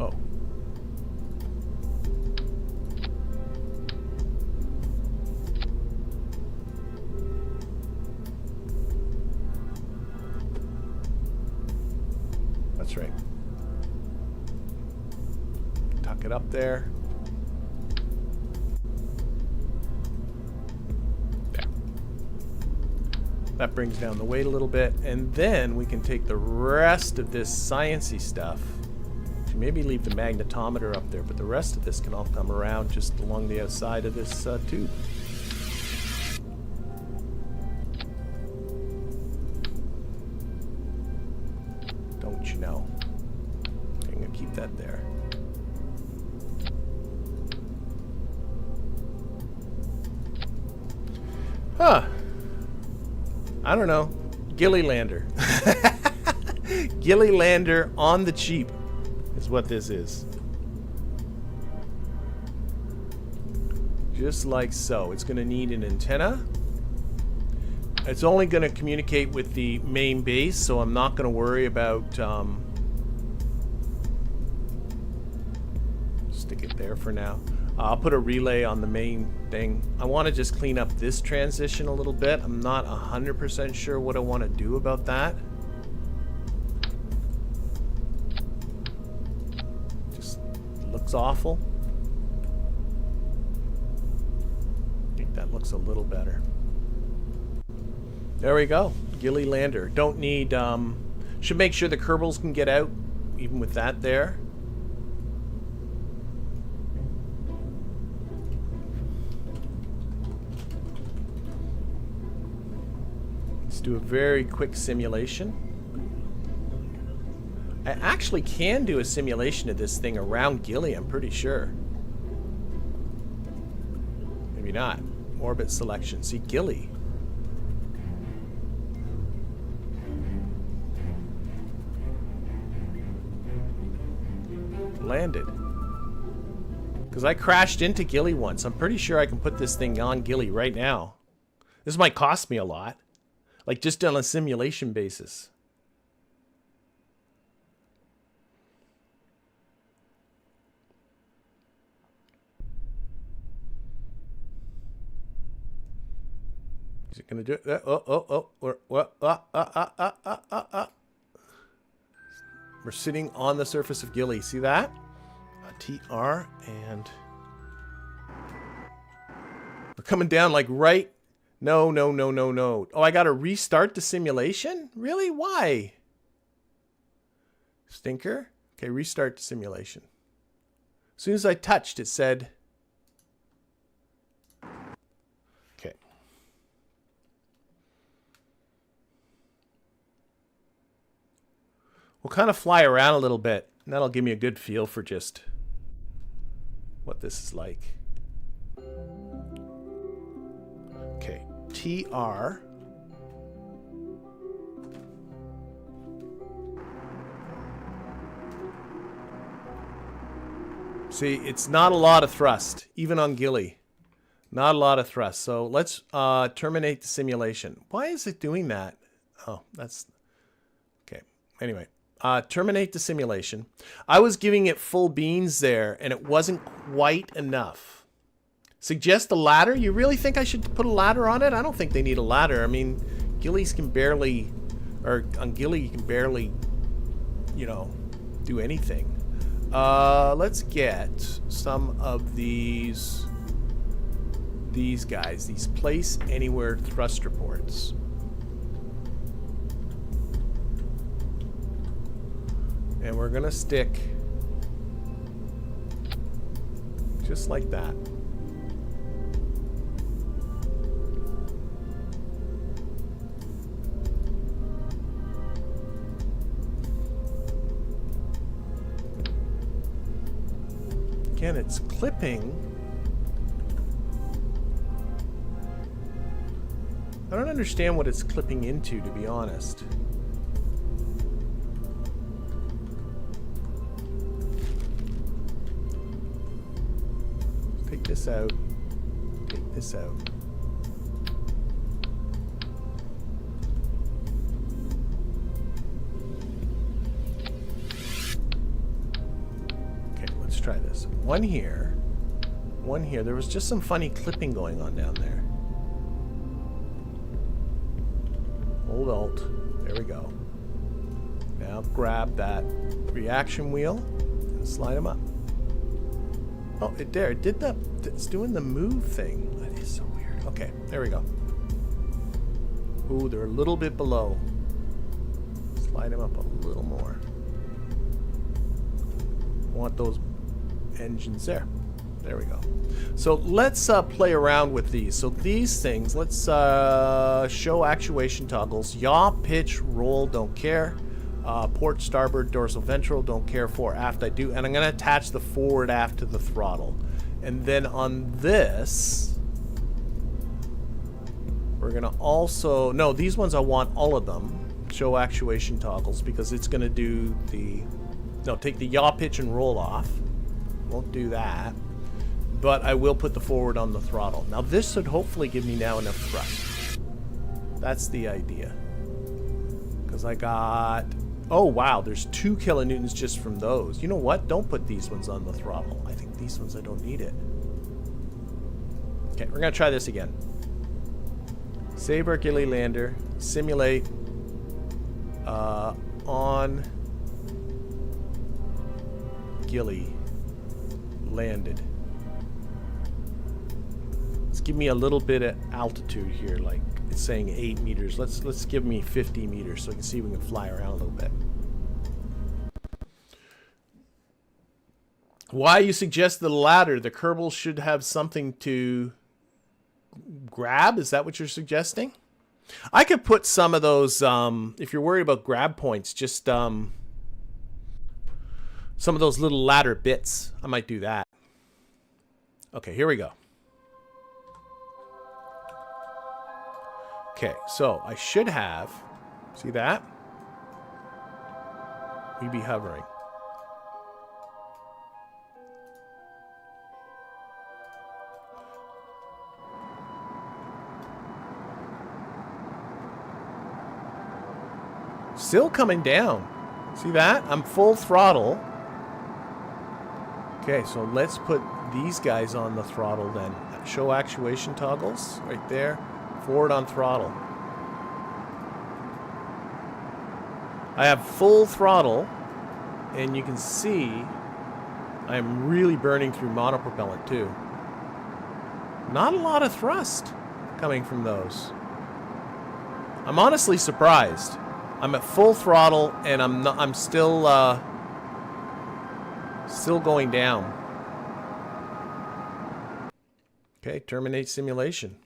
Oh. That's right. Tuck it up there. There. That brings down the weight a little bit, and then we can take the rest of this sciencey stuff. Maybe leave the magnetometer up there, but the rest of this can all come around just along the outside of this tube. No. I'm going to keep that there. Huh. I don't know. Gilly Lander. Gilly Lander on the cheap is what this is. Just like so. It's going to need an antenna. It's only going to communicate with the main base, so I'm not going to worry about... stick it there for now. I'll put a relay on the main thing. I want to just clean up this transition a little bit. I'm not 100% sure what I want to do about that. Just looks awful. looks a little better. There we go. Gilly lander. Don't need, should make sure the Kerbals can get out, even with that there. Let's do a very quick simulation. I actually can do a simulation of this thing around Gilly, I'm pretty sure. Maybe not. Orbit selection. See, Gilly. Landed. Because I crashed into Gilly once. I'm pretty sure I can put this thing on Gilly right now. This might cost me a lot. Like, just on a simulation basis. Is it going to do it? We're sitting on the surface of Gilly. See that? TR, and we're coming down like right. No. Oh, I got to restart the simulation? Really? Why? Stinker? Okay, restart the simulation. As soon as I touched, it said... Okay. We'll kind of fly around a little bit, and that'll give me a good feel for just what this is like. Okay, TR. See, it's not a lot of thrust, even on Gilly. Not a lot of thrust. So let's terminate the simulation. Why is it doing that? Oh, that's... Okay, anyway. Terminate the simulation. I was giving it full beans there, and it wasn't quite enough. Suggest a ladder? You really think I should put a ladder on it? I don't think they need a ladder. I mean, Gillies can barely... Or on Gilly, you can barely, you know, do anything. Let's get some of these guys. These place anywhere thrust reports. And we're gonna stick just like that. Again, it's clipping. I don't understand what it's clipping into, to be honest. Take this out. Take this out. Okay, let's try this. One here. One here. There was just some funny clipping going on down there. Hold Alt. There we go. Now grab that reaction wheel and slide them up. Oh, it did the... It's doing the move thing. That is so weird. Okay, there we go. Ooh, they're a little bit below. Slide them up a little more. Want those engines there. There we go. So let's play around with these. So these things, let's show actuation toggles. Yaw, pitch, roll, don't care. Port, starboard, dorsal, ventral, don't care. For, aft, I do. And I'm going to attach the forward, aft to the throttle. And then on this, we're going to also... No, these ones I want all of them. Show actuation toggles, because it's going to do the... No, take the yaw, pitch, and roll off. Won't do that. But I will put the forward on the throttle. Now this should hopefully give me now enough thrust. That's the idea. Because I got... Oh wow, there's 2 kilonewtons just from those. You know what? Don't put these ones on the throttle. I think these ones I don't need it. Okay, we're going to try this again. Save our Gilly lander. Simulate. On... Gilly. Landed. give me a little bit of altitude here, like it's saying 8 meters. Let's give me 50 meters so we can see if we can fly around a little bit. Why you suggest the ladder? The Kerbal should have something to grab? Is that what you're suggesting? I could put some of those, if you're worried about grab points, just some of those little ladder bits. I might do that. Okay, here we go. Okay, so I should have, see that? We'd be hovering. Still coming down. See that? I'm full throttle. Okay, so let's put these guys on the throttle then. Show actuation toggles right there. Forward on throttle. I have full throttle, and you can see I am really burning through monopropellant too. Not a lot of thrust coming from those. I'm honestly surprised. I'm at full throttle, and I'm still going down. Okay, terminate simulation.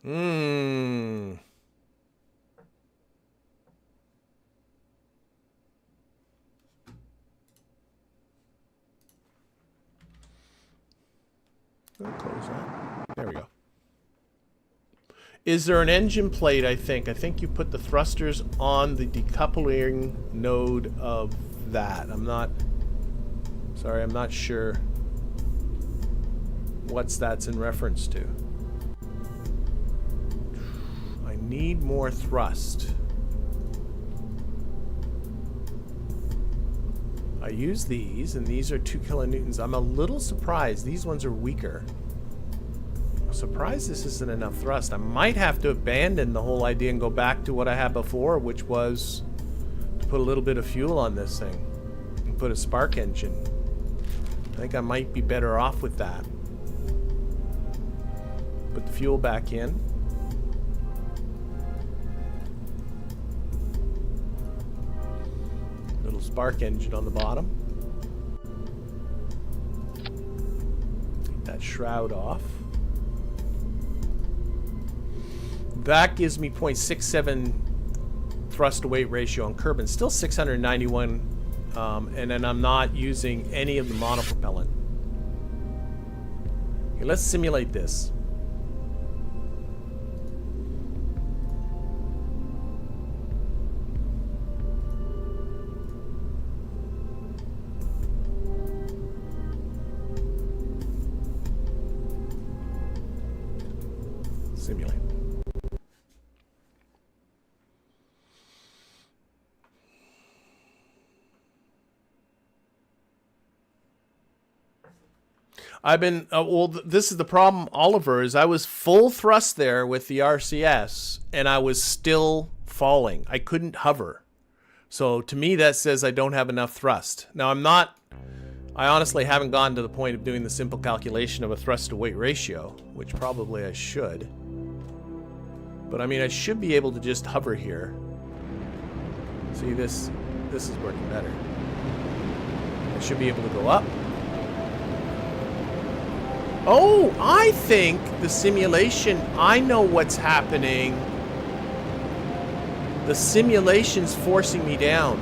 I'll close that. There we go. Is there an engine plate, I think? I think you put the thrusters on the decoupling node of that. I'm not sure what's that's in reference to. I need more thrust. I use these, and these are 2 kilonewtons. I'm a little surprised. These ones are weaker. I'm surprised this isn't enough thrust. I might have to abandon the whole idea and go back to what I had before, which was to put a little bit of fuel on this thing and put a spark engine. I think I might be better off with that. Put the fuel back in. Little spark engine on the bottom. Take that shroud off. That gives me 0.67 thrust to weight ratio on Kerbal. Still 691, and then I'm not using any of the monopropellant. Okay, let's simulate this. Simulate. I've been, well, this is the problem, Oliver, is I was full thrust there with the RCS, and I was still falling. I couldn't hover. So to me, that says I don't have enough thrust. Now, I honestly haven't gotten to the point of doing the simple calculation of a thrust to weight ratio, which probably I should. But I mean, I should be able to just hover here. See, this is working better. I should be able to go up. Oh, I think the simulation, I know what's happening. The simulation's forcing me down.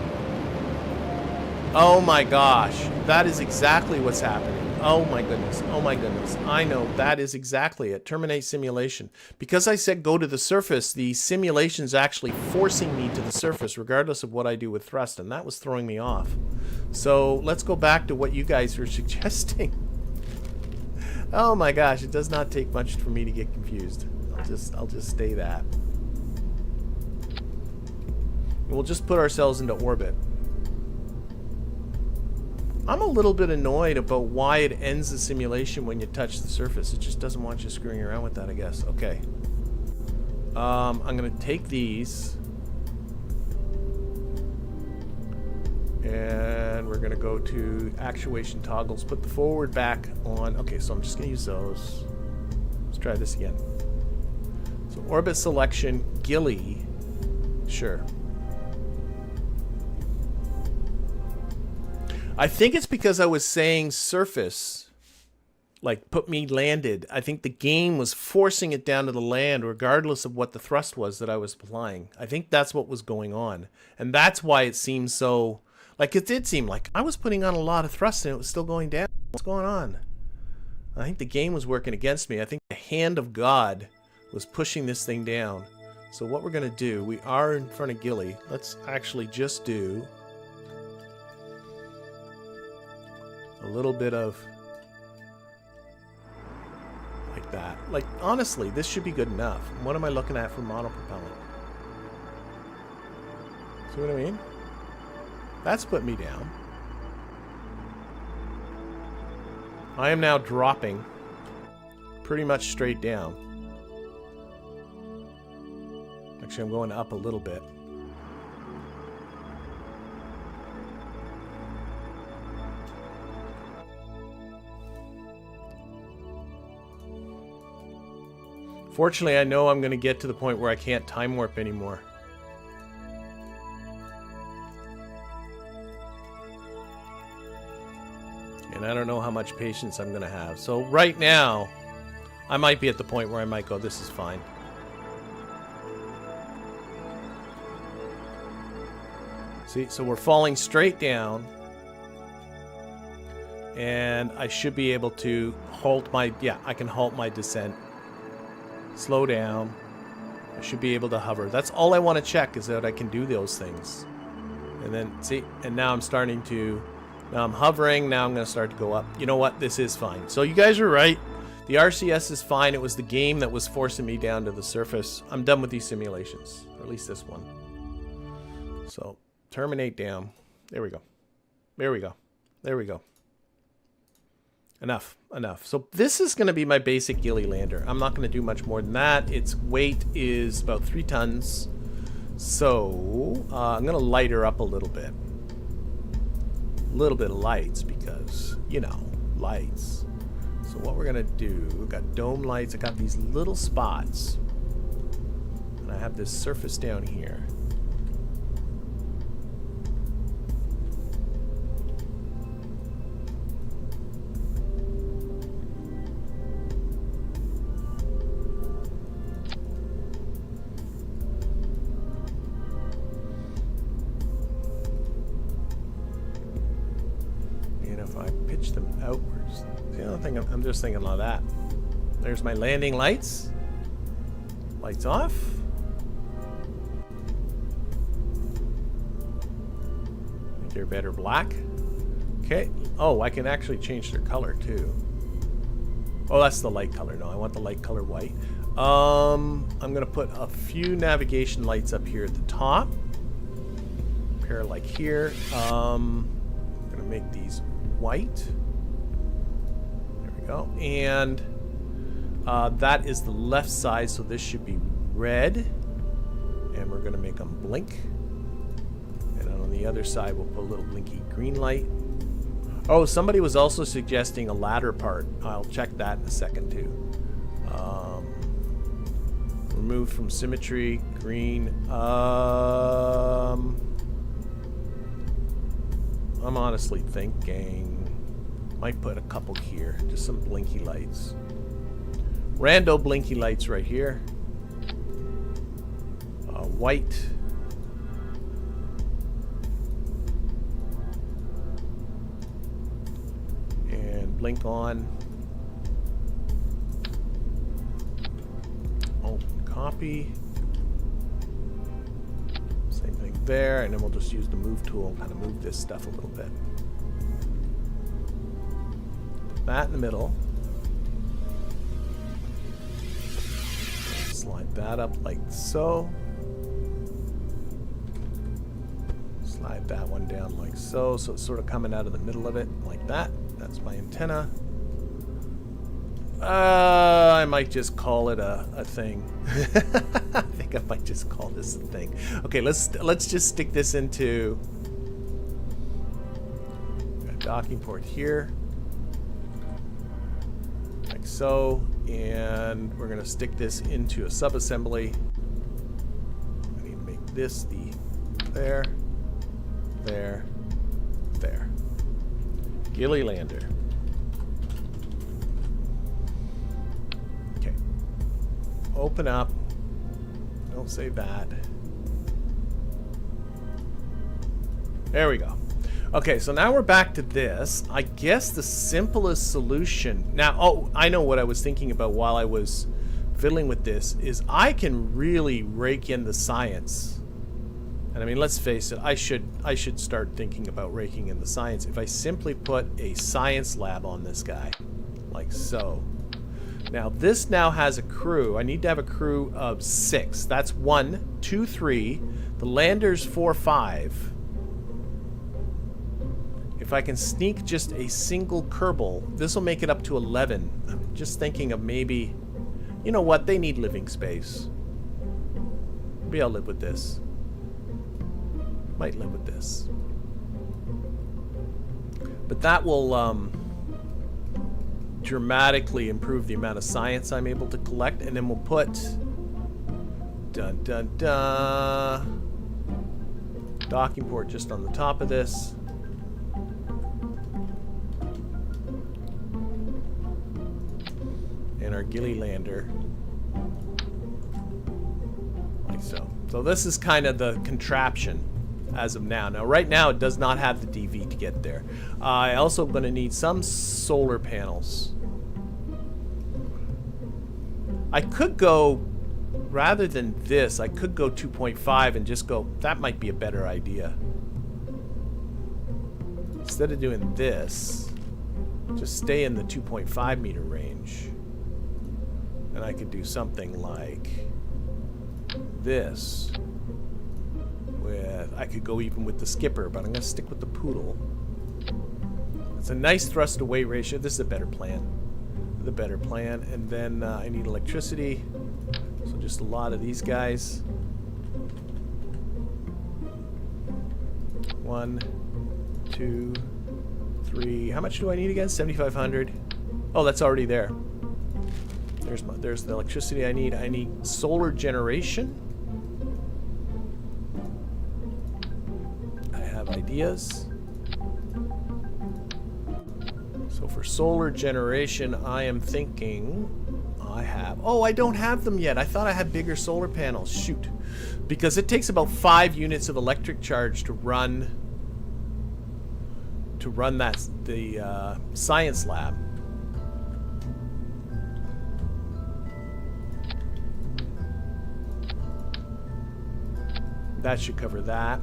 Oh my gosh, that is exactly what's happening. Oh my goodness, oh my goodness. I know, that is exactly it. Terminate simulation. Because I said go to the surface, the simulation's actually forcing me to the surface regardless of what I do with thrust, and that was throwing me off. So let's go back to what you guys were suggesting. Oh my gosh, it does not take much for me to get confused. I'll just stay that. And we'll just put ourselves into orbit. I'm a little bit annoyed about why it ends the simulation when you touch the surface. It just doesn't want you screwing around with that, I guess. Okay. I'm gonna take these. And we're going to go to actuation toggles, put the forward back on. Okay, so I'm just going to use those. Let's try this again. So orbit selection, Gilly. Sure. I think it's because I was saying surface, like put me landed. I think the game was forcing it down to the land regardless of what the thrust was that I was applying. I think that's what was going on. And that's why it seems so, like it did seem like I was putting on a lot of thrust and it was still going down. What's going on? I think the game was working against me. I think the hand of God was pushing this thing down. So what we're going to do, we are in front of Gilly. Let's actually just do a little bit of like that. Like, honestly, this should be good enough. What am I looking at for monopropellant? See what I mean? That's put me down. I am now dropping pretty much straight down. Actually, I'm going up a little bit. Fortunately, I know I'm going to get to the point where I can't time warp anymore. And I don't know how much patience I'm going to have. So right now, I might be at the point where I might go, this is fine. See, so we're falling straight down. And I should be able to halt my, yeah, I can halt my descent. Slow down. I should be able to hover. That's all I want to check, is that I can do those things. And then, see, and now I'm starting to, now I'm hovering, now I'm going to start to go up. You know what? This is fine. So you guys are right. The RCS is fine. It was the game that was forcing me down to the surface. I'm done with these simulations, or at least this one. So, terminate down. There we go. There we go. There we go. Enough. Enough. So this is going to be my basic Gilly lander. I'm not going to do much more than that. Its weight is about 3 tons. So I'm going to light her up a little bit. A little bit of lights because, you know, lights. So what we're going to do, we've got dome lights. I got these little spots. And I have this surface down here. Them outwards. See, I don't think I'm just thinking like that. There's my landing lights. Lights off. Make they're better black. Okay. Oh, I can actually change their color too. Oh, that's the light color. No, I want the light color white. I'm gonna put a few navigation lights up here at the top. Pair like here. I'm gonna make these white. There we go. And that is the left side, so this should be red. And we're going to make them blink. And on the other side, we'll put a little blinky green light. Oh, somebody was also suggesting a ladder part. I'll check that in a second, too. Remove from symmetry, green. I'm honestly thinking might put a couple here, just some blinky lights. Rando blinky lights right here. White. And blink on. Open copy. Same thing there, and then we'll just use the move tool and kind of move this stuff a little bit. Put that in the middle. Slide that up like so. Slide that one down like so, so it's sort of coming out of the middle of it like that. That's my antenna. I might just call it a thing. I think I might just call this a thing. Okay, let's just stick this into docking port here, like so, and we're going to stick this into a subassembly. I need to make this the there, there, there. Gilly lander. Okay. Open up. Don't save that. There we go. Okay, so now we're back to this. I guess the simplest solution... Now, oh, I know what I was thinking about while I was fiddling with this, is I can really rake in the science. And I mean, let's face it, I should start thinking about raking in the science. If I simply put a science lab on this guy, like so. Now, this now has a crew. I need to have a crew of 6. That's 1, 2, 3. The lander's 4, 5. If I can sneak just a single Kerbal, this will make it up to 11. I'm just thinking of maybe... You know what? They need living space. Maybe I'll live with this. Might live with this. But that will dramatically improve the amount of science I'm able to collect. And then we'll put... Dun dun dun. Docking port just on the top of this. And our Gilly lander, like so. So this is kind of the contraption as of now. Now, right now, it does not have the DV to get there. I also going to need some solar panels. I could go, rather than this, I could go 2.5 and just go, that might be a better idea. Instead of doing this, just stay in the 2.5 meter range. And I could do something like this. With, I could go even with the skipper, but I'm going to stick with the poodle. It's a nice thrust to weight ratio. This is a better plan. The better plan. And then I need electricity. So just a lot of these guys. 1, 2, 3. How much do I need again? 7,500. Oh, that's already there. There's the electricity I need. I need solar generation. I have ideas. So for solar generation, I am thinking I have... Oh, I don't have them yet. I thought I had bigger solar panels. Shoot. Because it takes about 5 units of electric charge to run the science lab. That should cover that.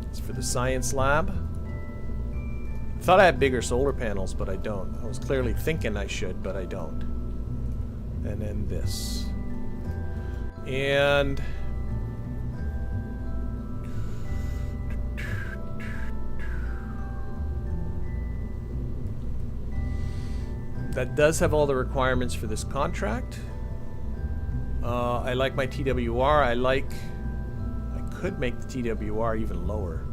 It's for the science lab. I thought I had bigger solar panels, but I don't. I was clearly thinking I should, but I don't. And then this. And... that does have all the requirements for this contract. I like my TWR. I could make the TWR even lower.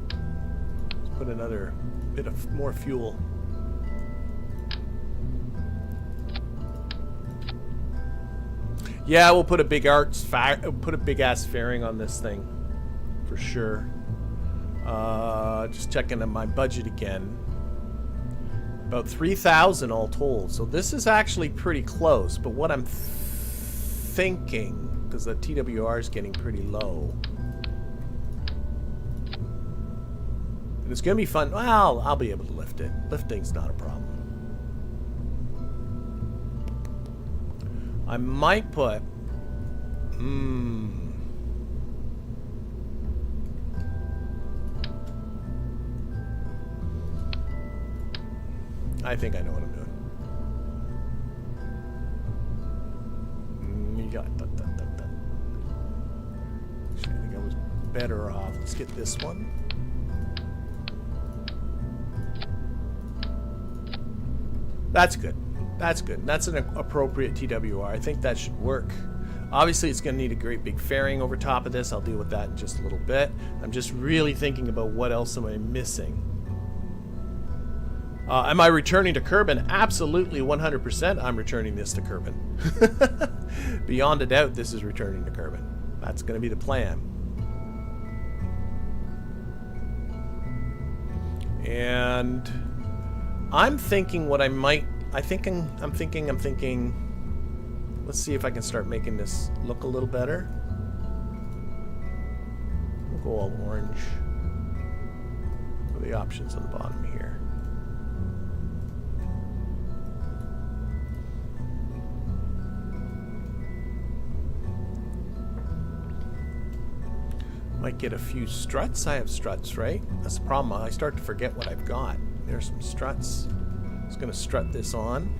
Let's put another bit of more fuel. Yeah, we'll put a big ass fairing on this thing for sure. Just checking on my budget again. About 3,000 all told. So this is actually pretty close. But what I'm thinking, because the TWR is getting pretty low, and it's gonna be fun. Well, I'll be able to lift it. Lifting's not a problem. I might put I think I know what I'm doing. Actually, I think I was better off. Let's get this one. That's good. That's good. That's an appropriate TWR. I think that should work. Obviously, it's going to need a great big fairing over top of this. I'll deal with that in just a little bit. I'm just really thinking about what else am I missing. Am I returning to Kerbal? Absolutely, 100%. I'm returning this to Kerbal. Beyond a doubt, this is returning to Kerbal. That's going to be the plan. And I'm thinking what I might. I'm thinking. Let's see if I can start making this look a little better. We'll go all orange. What are the options on the bottom here? Might get a few struts. I have struts, right? That's the problem. I start to forget what I've got. There's some struts. Just gonna strut this on.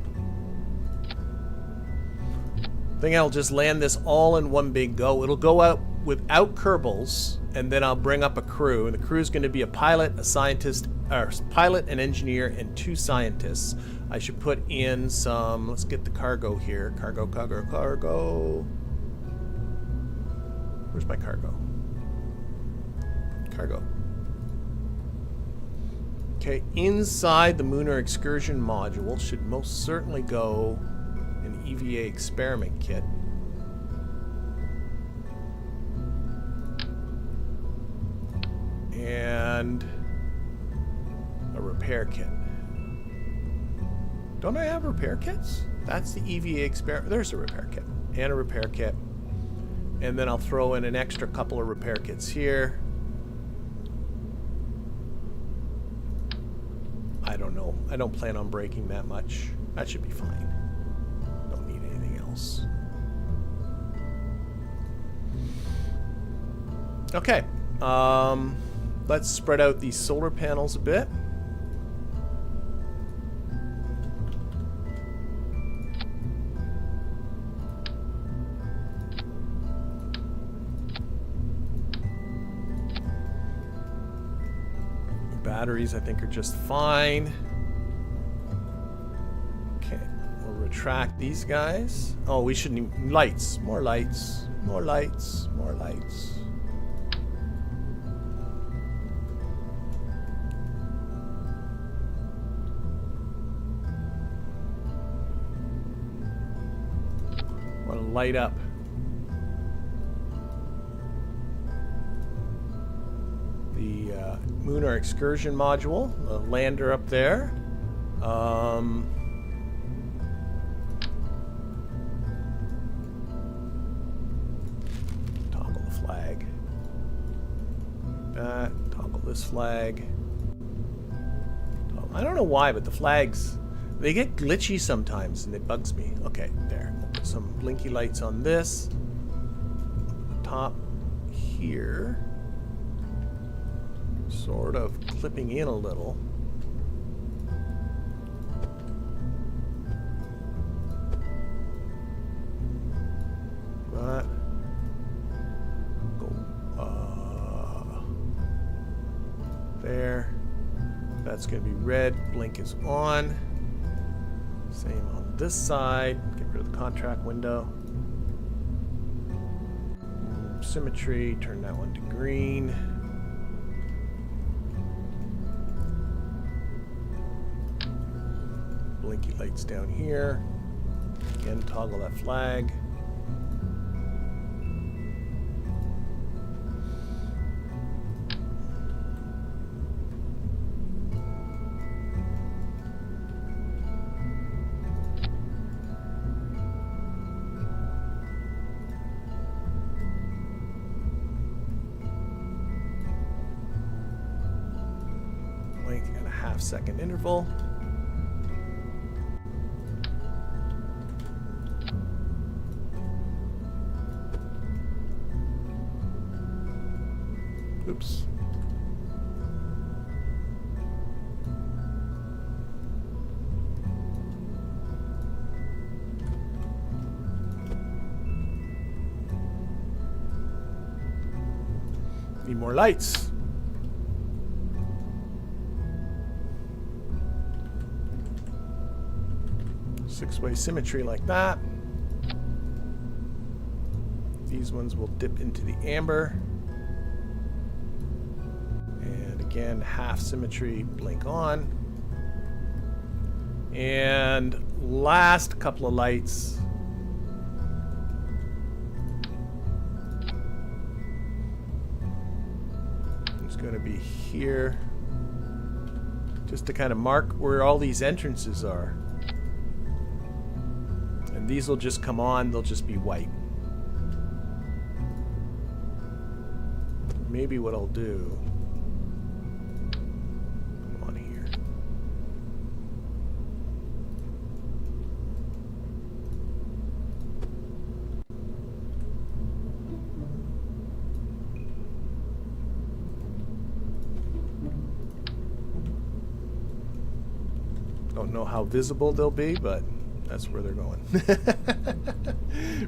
I think I'll just land this all in one big go. It'll go out without Kerbals, and then I'll bring up a crew. And the crew is going to be a pilot, a scientist, or pilot, an engineer, and 2 scientists. I should put in some. Let's get the cargo here. Cargo. Where's my cargo? Cargo. Okay, inside the Lunar Excursion module should most certainly go an EVA experiment kit. And a repair kit. Don't I have repair kits? That's the EVA experiment. There's a repair kit. And a repair kit. And then I'll throw in an extra couple of repair kits here. I don't know. I don't plan on breaking that much. That should be fine. Don't need anything else. Okay. Let's spread out these solar panels a bit. Batteries, I think, are just fine. Okay, we'll retract these guys. Oh, we should need lights. More lights. More lights. More lights. Want to light up. Lunar Excursion module, a lander up there. Toggle the flag. That, toggle this flag. I don't know why, but the flags, they get glitchy sometimes and it bugs me. Okay, there. We'll put some blinky lights on this. Up the top here. Sort of clipping in a little. But go there. That's going to be red. Blink is on. Same on this side. Get rid of the contract window. Symmetry. Turn that one to green. Blinky lights down here. Again, toggle that flag. Blink at a half-second interval. Oops. Need more lights. Six-way symmetry like that. These ones will dip into the amber. And again, half symmetry, blink on. And last couple of lights. It's going to be here. Just to kind of mark where all these entrances are. And these will just come on, they'll just be white. Maybe what I'll do... Come on here. Don't know how visible they'll be, but that's where they're going.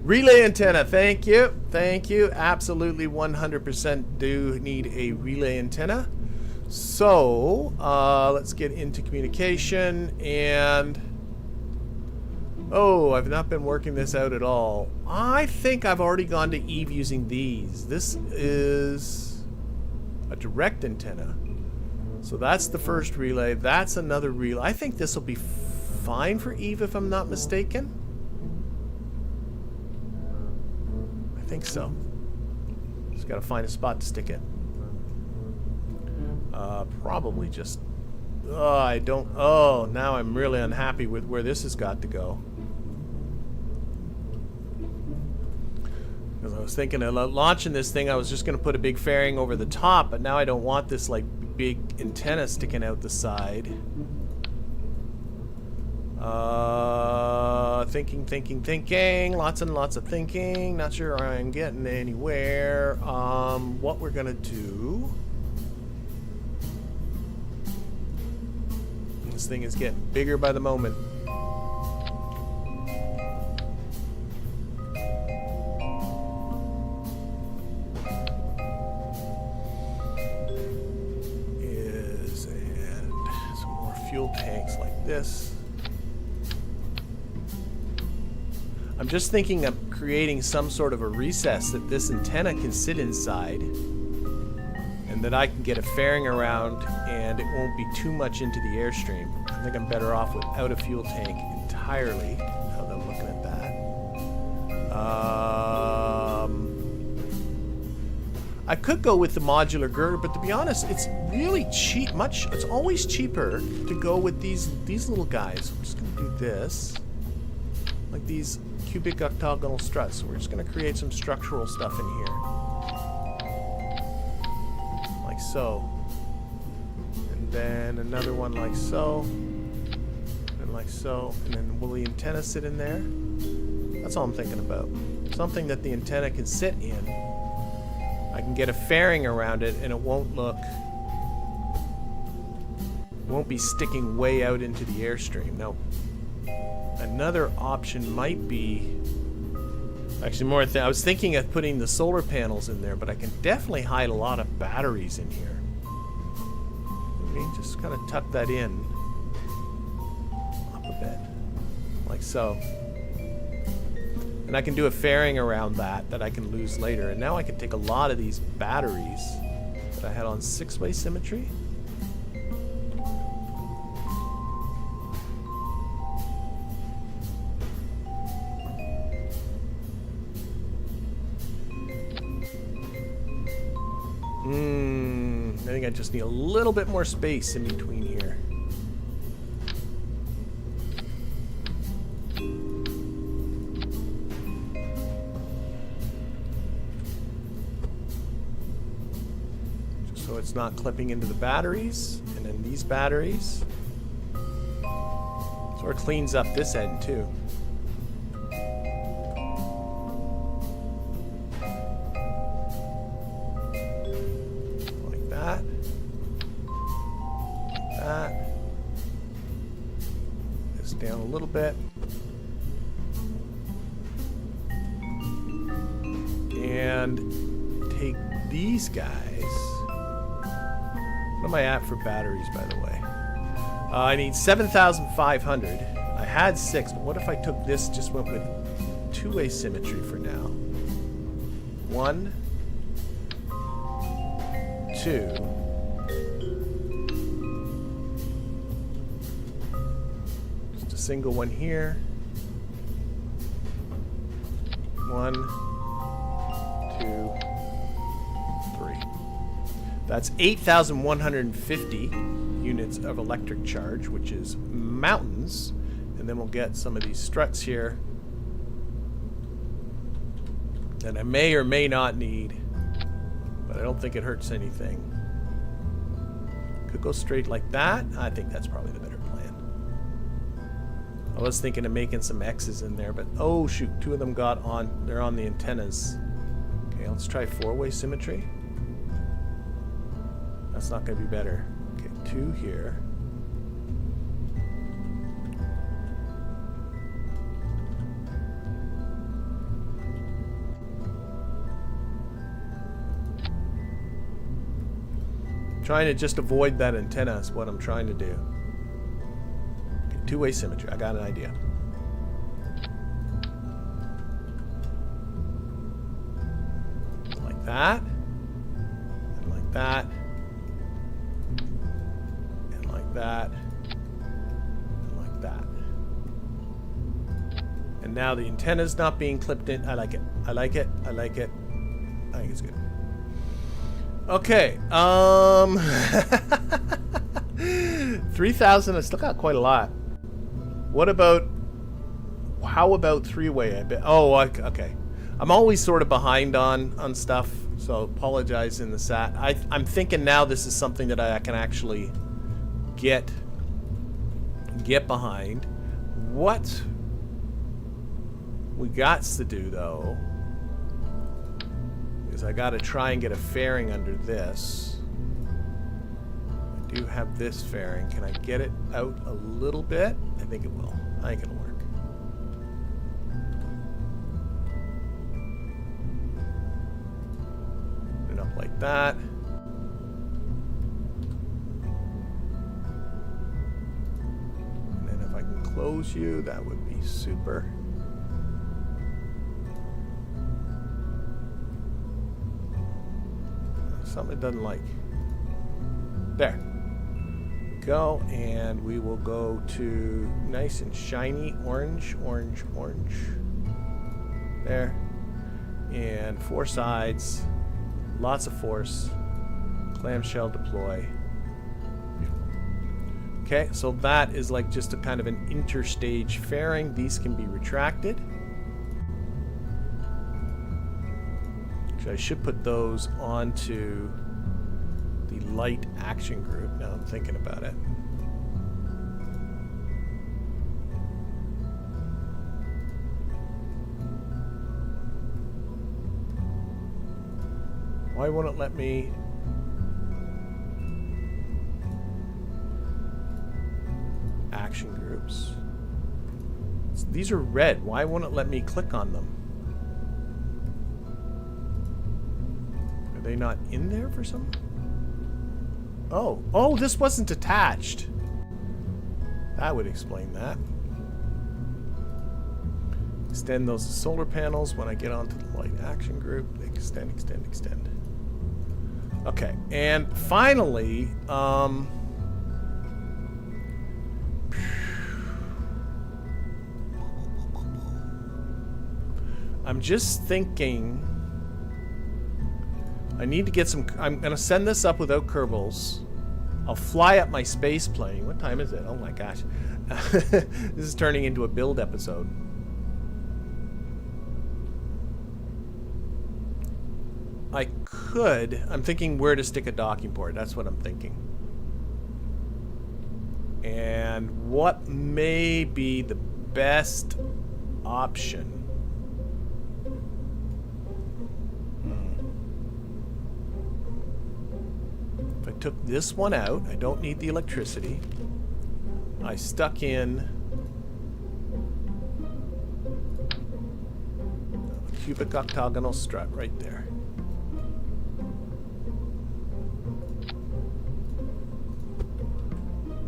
Relay antenna, thank you. Thank you. Absolutely 100% do need a relay antenna. So, let's get into communication and... Oh, I've not been working this out at all. I think I've already gone to Eve using these. This is a direct antenna. So that's the first relay. That's another relay. I think this will be fine for Eve if I'm not mistaken. I think so. Just got to find a spot to stick it. Probably just... Oh, I don't... Oh, now I'm really unhappy with where this has got to go. Because I was thinking of launching this thing, I was just going to put a big fairing over the top, but now I don't want this, like, big antenna sticking out the side. Thinking. Lots and lots of thinking. Not sure I'm getting anywhere. What we're gonna do... This thing is getting bigger by the moment. Tanks like this. I'm just thinking of creating some sort of a recess that this antenna can sit inside and that I can get a fairing around and it won't be too much into the airstream. I think I'm better off without a fuel tank entirely, now that I'm looking at that. I could go with the modular girder, but to be honest, it's really cheap. It's always cheaper to go with these little guys. We're just gonna do this, like these cubic octagonal struts. So we're just gonna create some structural stuff in here, like so, and then another one like so, and like so, and then will the antenna sit in there? That's all I'm thinking about. Something that the antenna can sit in. I can get a fairing around it and it won't be sticking way out into the airstream. Now, another option might be, actually I was thinking of putting the solar panels in there, but I can definitely hide a lot of batteries in here. Okay, just kind of tuck that in up a bit, like so. And I can do a fairing around that I can lose later. And now I can take a lot of these batteries that I had on 6-way symmetry. I think I just need a little bit more space in between here. So it's not clipping into the batteries, and then these batteries. So it cleans up this end too. Like that. Like that. This down a little bit. And take these guys. What am I at for batteries, by the way? I need 7,500. I had 6, but what if I took this, just went with 2-way symmetry for now? 1, 2. Just a single one here. 1, 2, 3. That's 8,150 units of electric charge, which is mountains. And then we'll get some of these struts here that I may or may not need, but I don't think it hurts anything. Could go straight like that. I think that's probably the better plan. I was thinking of making some X's in there, but oh shoot, 2 of them got on, they're on the antennas. Okay, let's try 4-way symmetry. That's not going to be better. Okay, 2 here. Trying to just avoid that antenna is what I'm trying to do. Okay, 2-way symmetry. I got an idea. Like that. And like that. And like that. And like that. And now the antenna's not being clipped in. I like it. I like it. I like it. I think it's good. Okay, 3,000, I still got quite a lot. What about, how about 3-way? I bet, oh, okay. I'm always sort of behind on stuff, so apologize in the SAT. I'm thinking now this is something that I can actually get behind. What we got to do, though, is I gotta try and get a fairing under this. I do have this fairing. Can I get it out a little bit? I think it will. I think it'll work. Put it up like that. And then if I can close you, that would be super. Something it doesn't like. There. Go, and we will go to nice and shiny orange, orange, orange. There. And 4 sides. Lots of force. Clamshell deploy. Beautiful. Okay, so that is like just a kind of an interstage fairing. These can be retracted. I should put those onto the light action group. Now I'm thinking about it. Why won't it let me? Action groups. These are red. Why won't it let me click on them? Are they not in there for some? Oh, this wasn't attached. That would explain that. Extend those solar panels when I get onto the light action group. Extend, extend, extend. Okay, and finally, I'm just thinking I need to get some. I'm gonna send this up without Kerbals. I'll fly up my space plane. What time is it? Oh my gosh. This is turning into a build episode. I could. I'm thinking where to stick a docking port. That's what I'm thinking. And what may be the best option? If I took this one out, I don't need the electricity. I stuck in a cubic octagonal strut right there.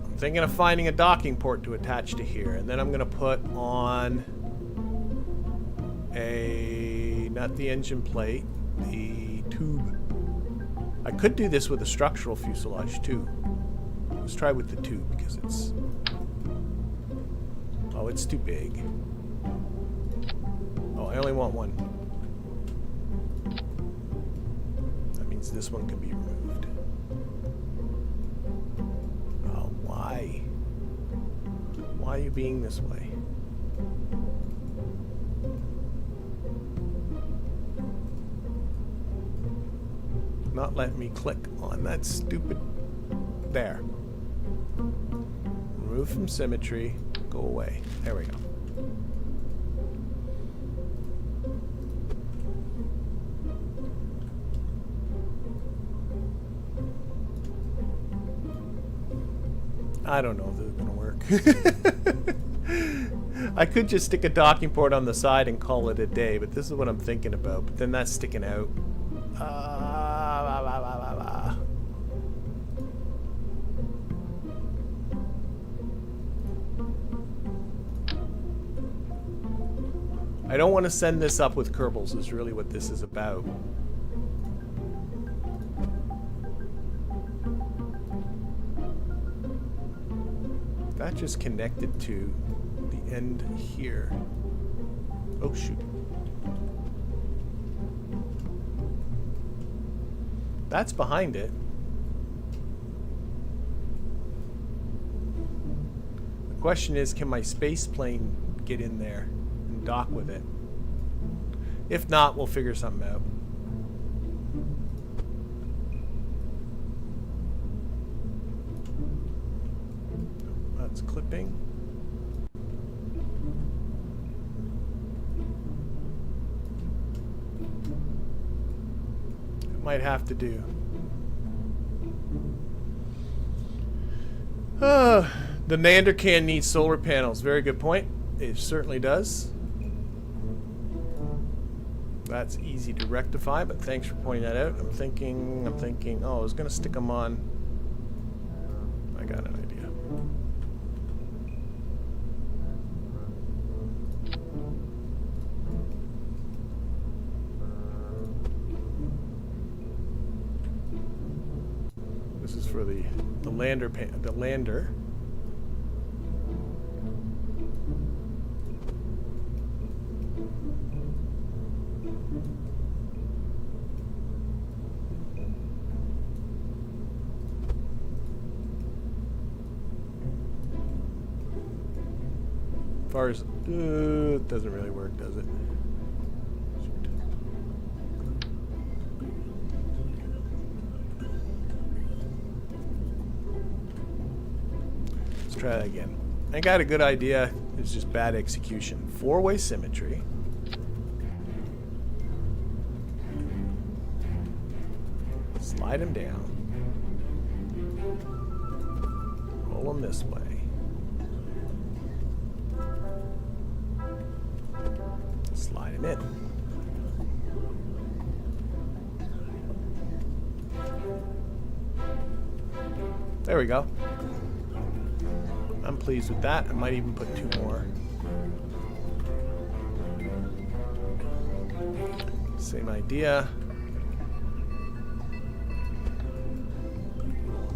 I'm thinking of finding a docking port to attach to here, and then I'm going to put on a, not the engine plate, the tube. I could do this with a structural fuselage too. Let's try with the tube because it's... Oh, it's too big. Oh, I only want one. That means this one can be removed. Oh, why? Why are you being this way? Not letting me click on that stupid... There. Remove from symmetry. Go away. There we go. I don't know if this is going to work. I could just stick a docking port on the side and call it a day, but this is what I'm thinking about. But then that's sticking out. I don't want to send this up with Kerbals is really what this is about. That just connected to the end here. Oh shoot. That's behind it. The question is, can my space plane get in there and dock with it? If not, we'll figure something out. That's clipping. It might have to do. The Nander can need solar panels. Very good point. It certainly does. That's easy to rectify, but thanks for pointing that out. I'm thinking, oh, I was going to stick them on. I got an idea. This is for the lander. As far as it doesn't really work, does it? Let's try that again. I got a good idea. It's just bad execution. Four-way symmetry. Slide him down. Roll him this way. Slide him in. There we go. I'm pleased with that. I might even put two more. Same idea.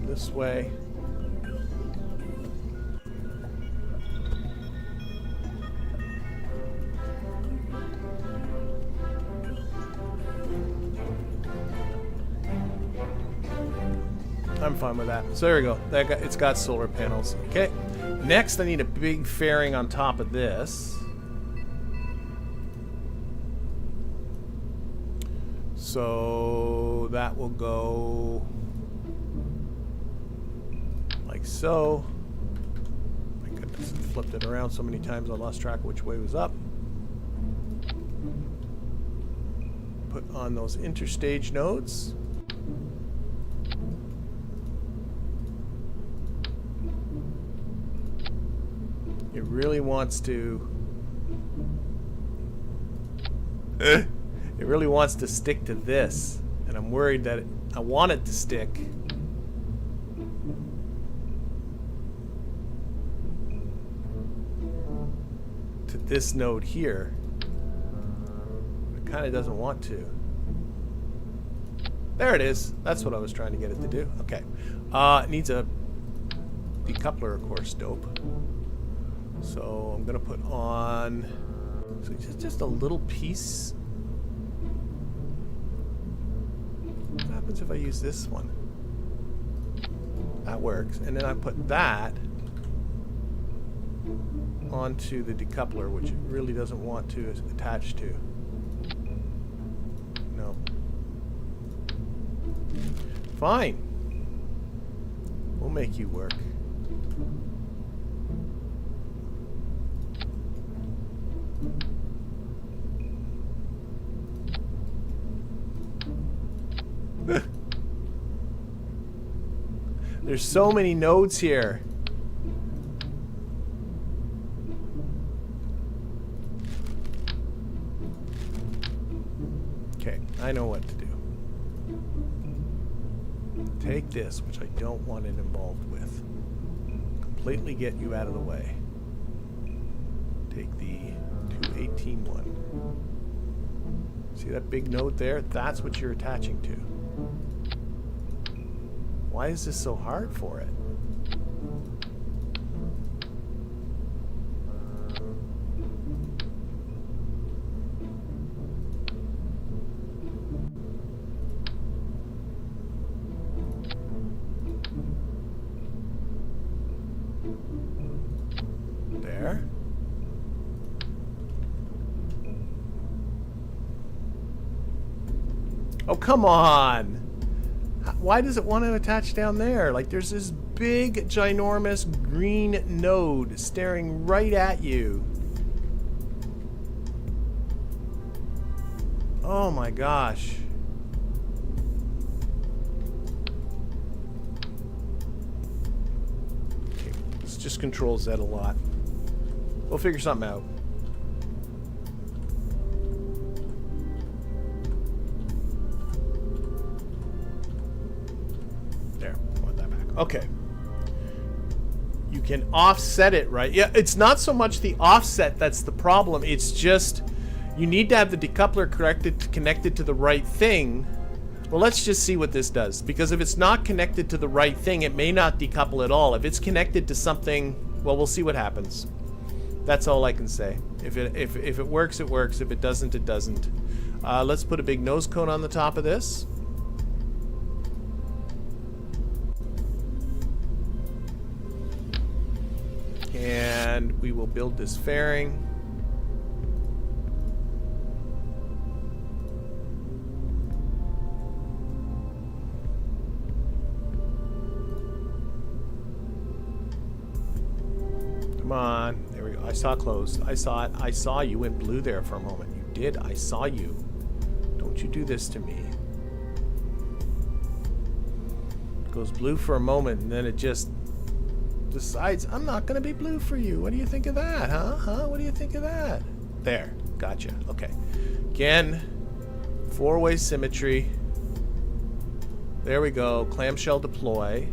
This way. I'm fine with that. So there we go. It's got solar panels. Okay. Next, I need a big fairing on top of this. So that will go like so. My goodness, I flipped it around so many times I lost track of which way was up. Put on those interstage nodes. It really wants to... It really wants to stick to this. And I'm worried that I want it to stick. To this node here. It kind of doesn't want to. There it is. That's what I was trying to get it to do. Okay. It needs a decoupler, of course, dope. So I'm going to put on just a little piece. What happens if I use this one? That works. And then I put that onto the decoupler, which it really doesn't want to attach to. No. Fine. We'll make you work. There's so many nodes here. Okay, I know what to do. Take this, which I don't want it involved with. Completely get you out of the way. Take the 218 one. See that big node there? That's what you're attaching to. Why is this so hard for it? There. Oh, come on! Why does it want to attach down there? Like, there's this big, ginormous green node staring right at you. Oh my gosh. Okay, let's just control Z a lot. We'll figure something out. Okay. You can offset it, right? Yeah, it's not so much the offset that's the problem. It's just you need to have the decoupler connected to the right thing. Well, let's just see what this does. Because if it's not connected to the right thing, it may not decouple at all. If it's connected to something, well, we'll see what happens. That's all I can say. If it works, it works. If it doesn't, it doesn't. Let's put a big nose cone on the top of this. And we will build this fairing. Come on. There we go. I saw it close. I saw it. I saw you went blue there for a moment. You did. I saw you. Don't you do this to me. It goes blue for a moment and then it just decides, I'm not going to be blue for you. What do you think of that, huh? What do you think of that? There. Gotcha. Okay. Again, four-way symmetry. There we go. Clamshell deploy.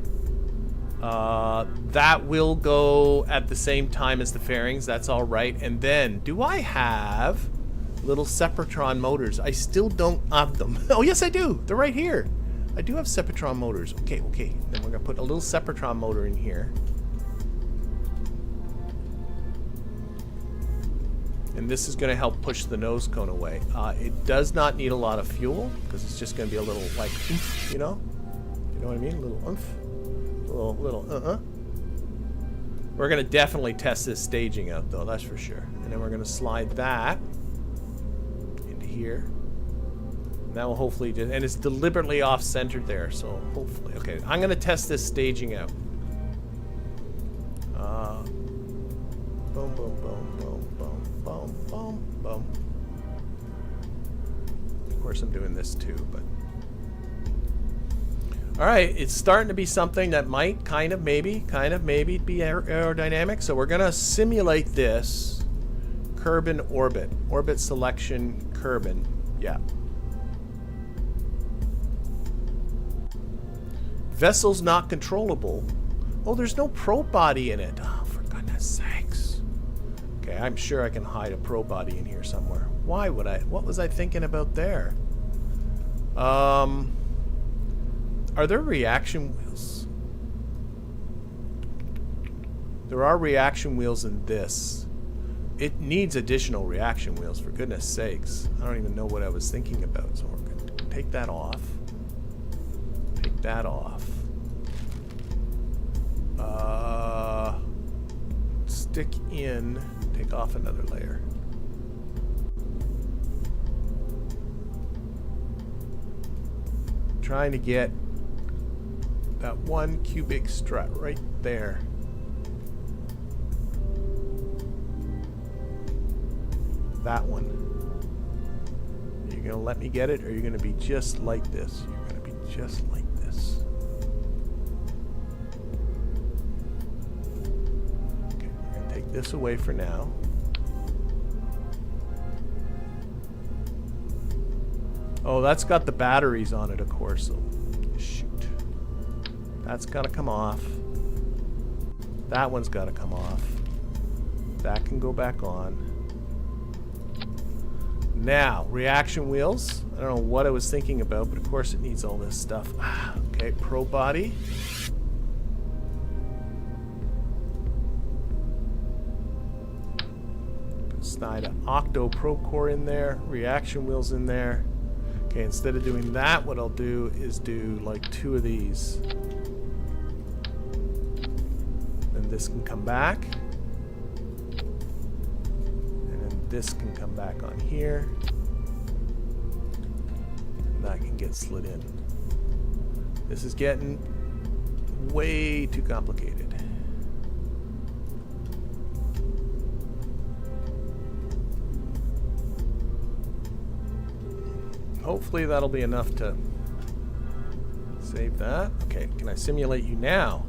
That will go at the same time as the fairings. That's all right. And then, do I have little Sepratron motors? I still don't have them. Oh, yes, I do. They're right here. I do have Sepratron motors. Okay, okay. Then we're going to put a little Sepratron motor in here. And this is going to help push the nose cone away. It does not need a lot of fuel because it's just going to be a little like oomph, you know? You know what I mean? A little oomph. A little We're going to definitely test this staging out though, that's for sure. And then we're going to slide that into here. And that will hopefully just, and it's deliberately off-centered there, so hopefully. Okay, I'm going to test this staging out. Boom, boom, boom, boom, boom, boom, boom, boom. Of course I'm doing this too, but... Alright, it's starting to be something that might kind of maybe be aerodynamic. So we're going to simulate this. Kerbal orbit. Orbit selection Kerbal. Yeah. Vessel's not controllable. Oh, there's no probe body in it. Oh, for goodness sakes. Okay, I'm sure I can hide a probe body in here somewhere. Why would I? What was I thinking about there? Are there reaction wheels? There are reaction wheels in this. It needs additional reaction wheels, for goodness sakes. I don't even know what I was thinking about, so we're going to take that off. Take that off. Stick in, take off another layer. Trying to get that one cubic strut right there. That one. Are you gonna let me get it, or are you gonna be just like this? You're gonna be just like this. Okay, we're gonna take this away for now. Oh, that's got the batteries on it, of course, so shoot. That's gotta come off. That one's gotta come off. That can go back on. Now, reaction wheels. I don't know what I was thinking about, but of course it needs all this stuff. Okay, Pro Body. Slide an Octo Pro Core in there, reaction wheels in there. Okay, instead of doing that, what I'll do is do like 2 of these. Then this can come back. This can come back on here. And that can get slid in. This is getting way too complicated. Hopefully that'll be enough to save that. Okay, can I simulate you now?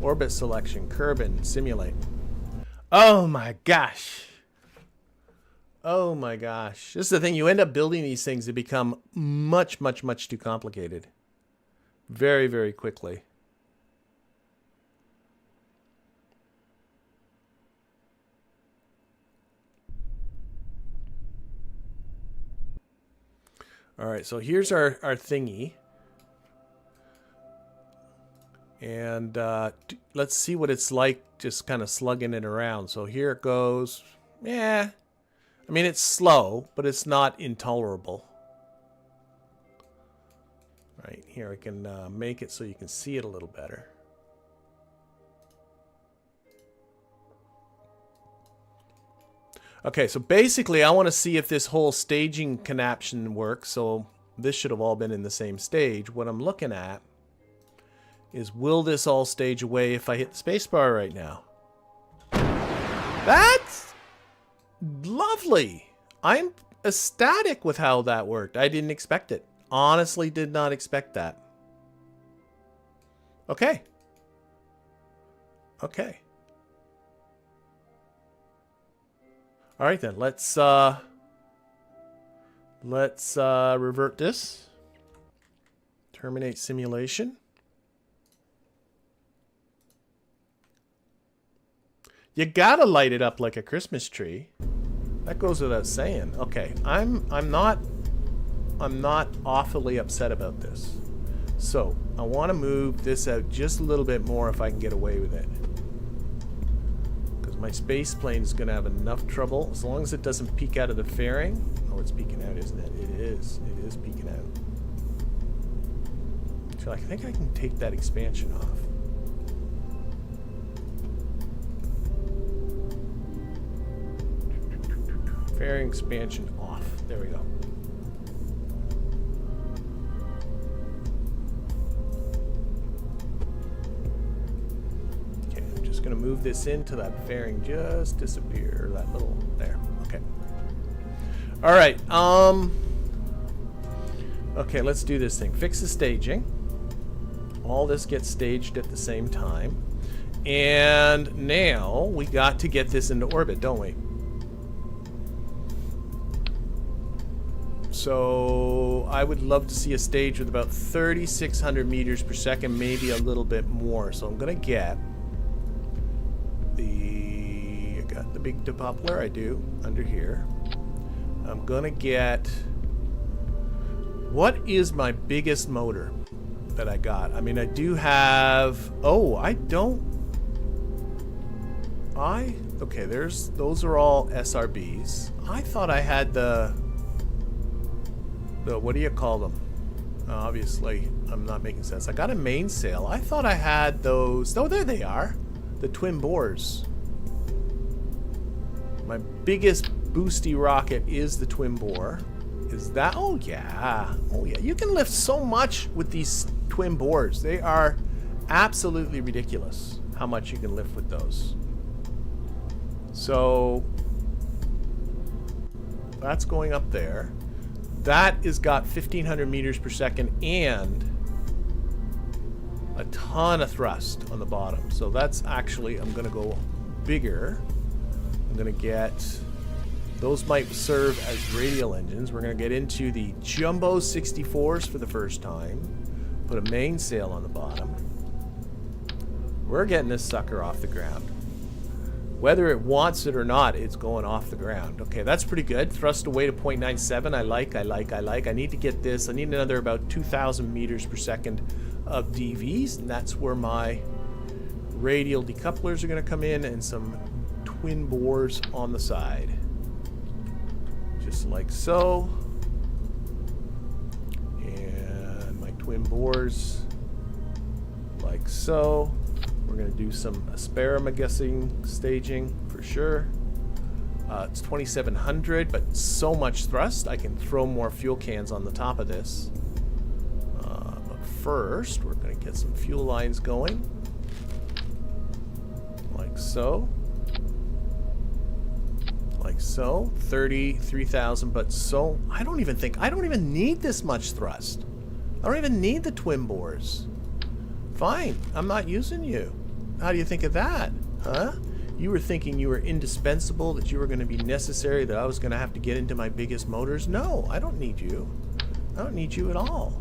Orbit selection, Kerbal, simulate. Oh my gosh. Oh my gosh. This is the thing. You end up building these things that become much, much, much too complicated. Very, very quickly. All right, so here's our thingy. And let's see what it's like just kind of slugging it around. So here it goes. Yeah. I mean, it's slow, but it's not intolerable. Right, here I can make it so you can see it a little better. Okay, so basically I want to see if this whole staging connection works. So this should have all been in the same stage. What I'm looking at is, will this all stage away if I hit the spacebar right now? That's lovely. I'm ecstatic with how that worked. I didn't expect it. Honestly, did not expect that. Okay. Okay. All right then. Let's revert this. Terminate simulation. You gotta light it up like a Christmas tree. That goes without saying. Okay, I'm not awfully upset about this. So I want to move this out just a little bit more if I can get away with it, because my space plane is going to have enough trouble as long as it doesn't peek out of the fairing. Oh, it's peeking out, isn't it? It is. It is peeking out. So I think I can take that expansion off. Fairing expansion off. There we go. Okay, I'm just going to move this into that fairing just disappear. That little there. Okay. All right. Okay, let's do this thing. Fix the staging. All this gets staged at the same time. And now we got to get this into orbit, don't we? So I would love to see a stage with about 3,600 meters per second, maybe a little bit more. So I'm gonna get I got the big depoppler, I do, under here. I'm gonna get, what is my biggest motor? that I got. I mean, I do have... Oh, I don't... Okay, those are all SRBs. I thought I had the what do you call them? Obviously, I'm not making sense. I got a mainsail. I thought I had those... Oh, there they are. The twin bores. My biggest boosty rocket is the twin bore. Is that... Oh, yeah. Oh, yeah. You can lift so much with these twin bores. They are absolutely ridiculous how much you can lift with those. So that's going up there. That is got 1,500 meters per second and a ton of thrust on the bottom. So that's actually, I'm going to go bigger. I'm going to get, those might serve as radial engines. We're going to get into the Jumbo 64s for the first time. Put a mainsail on the bottom. We're getting this sucker off the ground. Whether it wants it or not, it's going off the ground. Okay, that's pretty good. Thrust away to 0.97. I like. I need to get this. I need another about 2,000 meters per second of DVs, and that's where my radial decouplers are going to come in, and some twin bores on the side. Just like so. And my twin bores like so. We're going to do some asparagus staging for sure. It's 2,700, but so much thrust, I can throw more fuel cans on the top of this. But first, we're going to get some fuel lines going. Like so. Like so. 33,000, but so... I don't even need this much thrust. I don't even need the twin bores. Fine, I'm not using you. How do you think of that? Huh? You were thinking you were indispensable, that you were going to be necessary, that I was going to have to get into my biggest motors? No, I don't need you. I don't need you at all.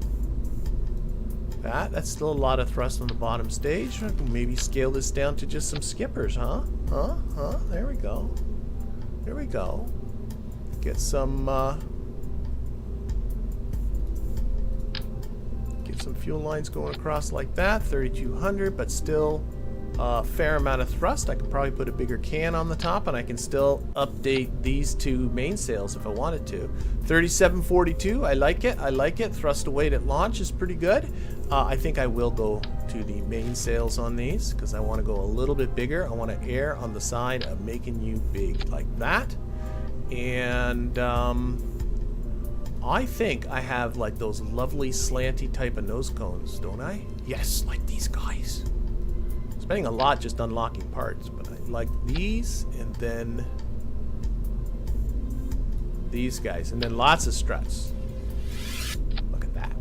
That's still a lot of thrust on the bottom stage. Maybe scale this down to just some skippers, huh? There we go. There we go. Get some fuel lines going across like that. 3,200, but still a fair amount of thrust. I could probably put a bigger can on the top, and I can still update these two mainsails if I wanted to. 3742, I like it. I like it. Thrust away at launch is pretty good. I think I will go to the mainsails on these because I want to go a little bit bigger. I want to err on the side of making you big like that. And I think I have like those lovely slanty type of nose cones, don't I? Yes, like these guys. Spending a lot just unlocking parts, but I like these, and then these guys, and then lots of struts. Look at that.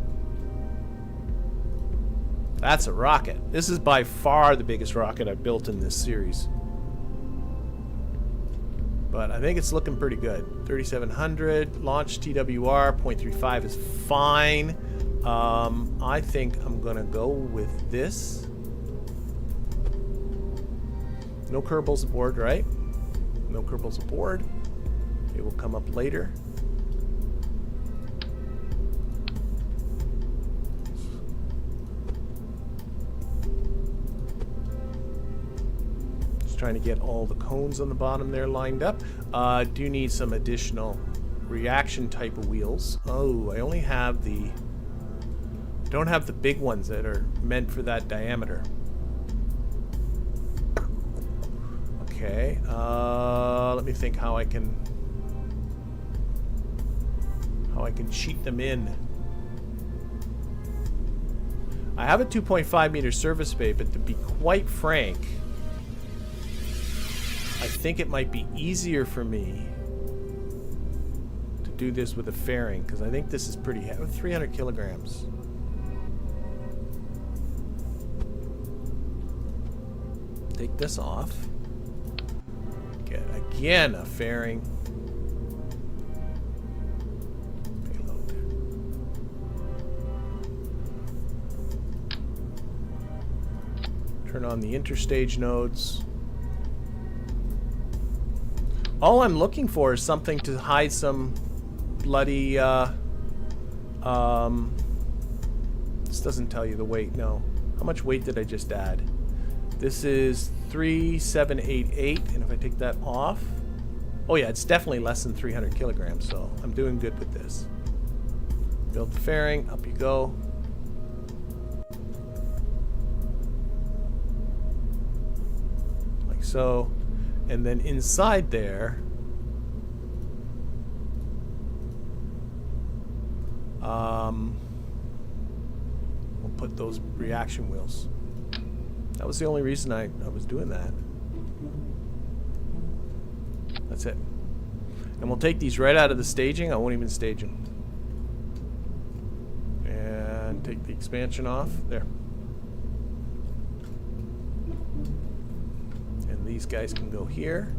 That's a rocket. This is by far the biggest rocket I've built in this series. But I think it's looking pretty good. 3,700, launch TWR, 0.35 is fine. I think I'm gonna go with this. No Kerbals aboard, right? No Kerbals aboard. It will come up later. Trying to get all the cones on the bottom there lined up. Do need some additional reaction type of wheels. Oh, I only have the... don't have the big ones that are meant for that diameter. Okay, let me think how I can cheat them in. I have a 2.5 meter service bay, but to be quite frank, I think it might be easier for me to do this with a fairing, because I think this is pretty heavy. 300 kilograms. Take this off. Get again a fairing. Payload. Turn on the interstage nodes. All I'm looking for is something to hide some bloody stuff doesn't tell you the weight, no. How much weight did I just add? This is 3788, and if I take that off, oh yeah, it's definitely less than 300 kilograms, so I'm doing good with this. Build the fairing, up you go. Like so. And then inside there, we'll put those reaction wheels. That was the only reason I was doing that. That's it. And we'll take these right out of the staging. I won't even stage them. And take the expansion off. There. And these guys can go here.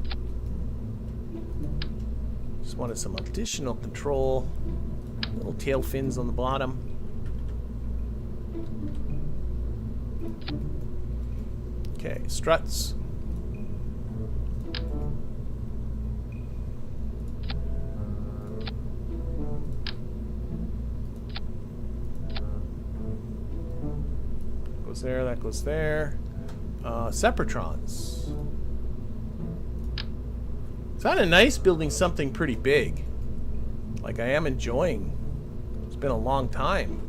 Just wanted some additional control. Little tail fins on the bottom. Okay, struts. Goes there, that goes there. Separatrons. It's kind of nice building something pretty big. Like, I am enjoying. It's been a long time.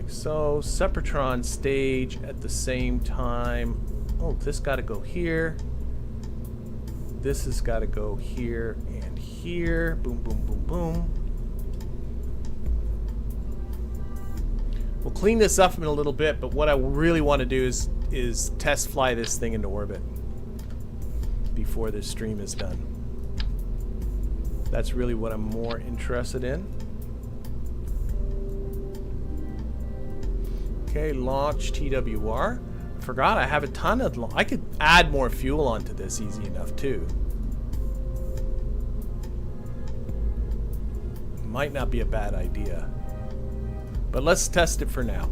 So, Sepratron stage at the same time. Oh, this got to go here. This has got to go here and here. Boom, boom, boom, boom. We'll clean this up in a little bit, but what I really want to do is test fly this thing into orbit before this stream is done. That's really what I'm more interested in. Okay, launch TWR. I forgot I have a ton of... I could add more fuel onto this easy enough too. Might not be a bad idea. But let's test it for now.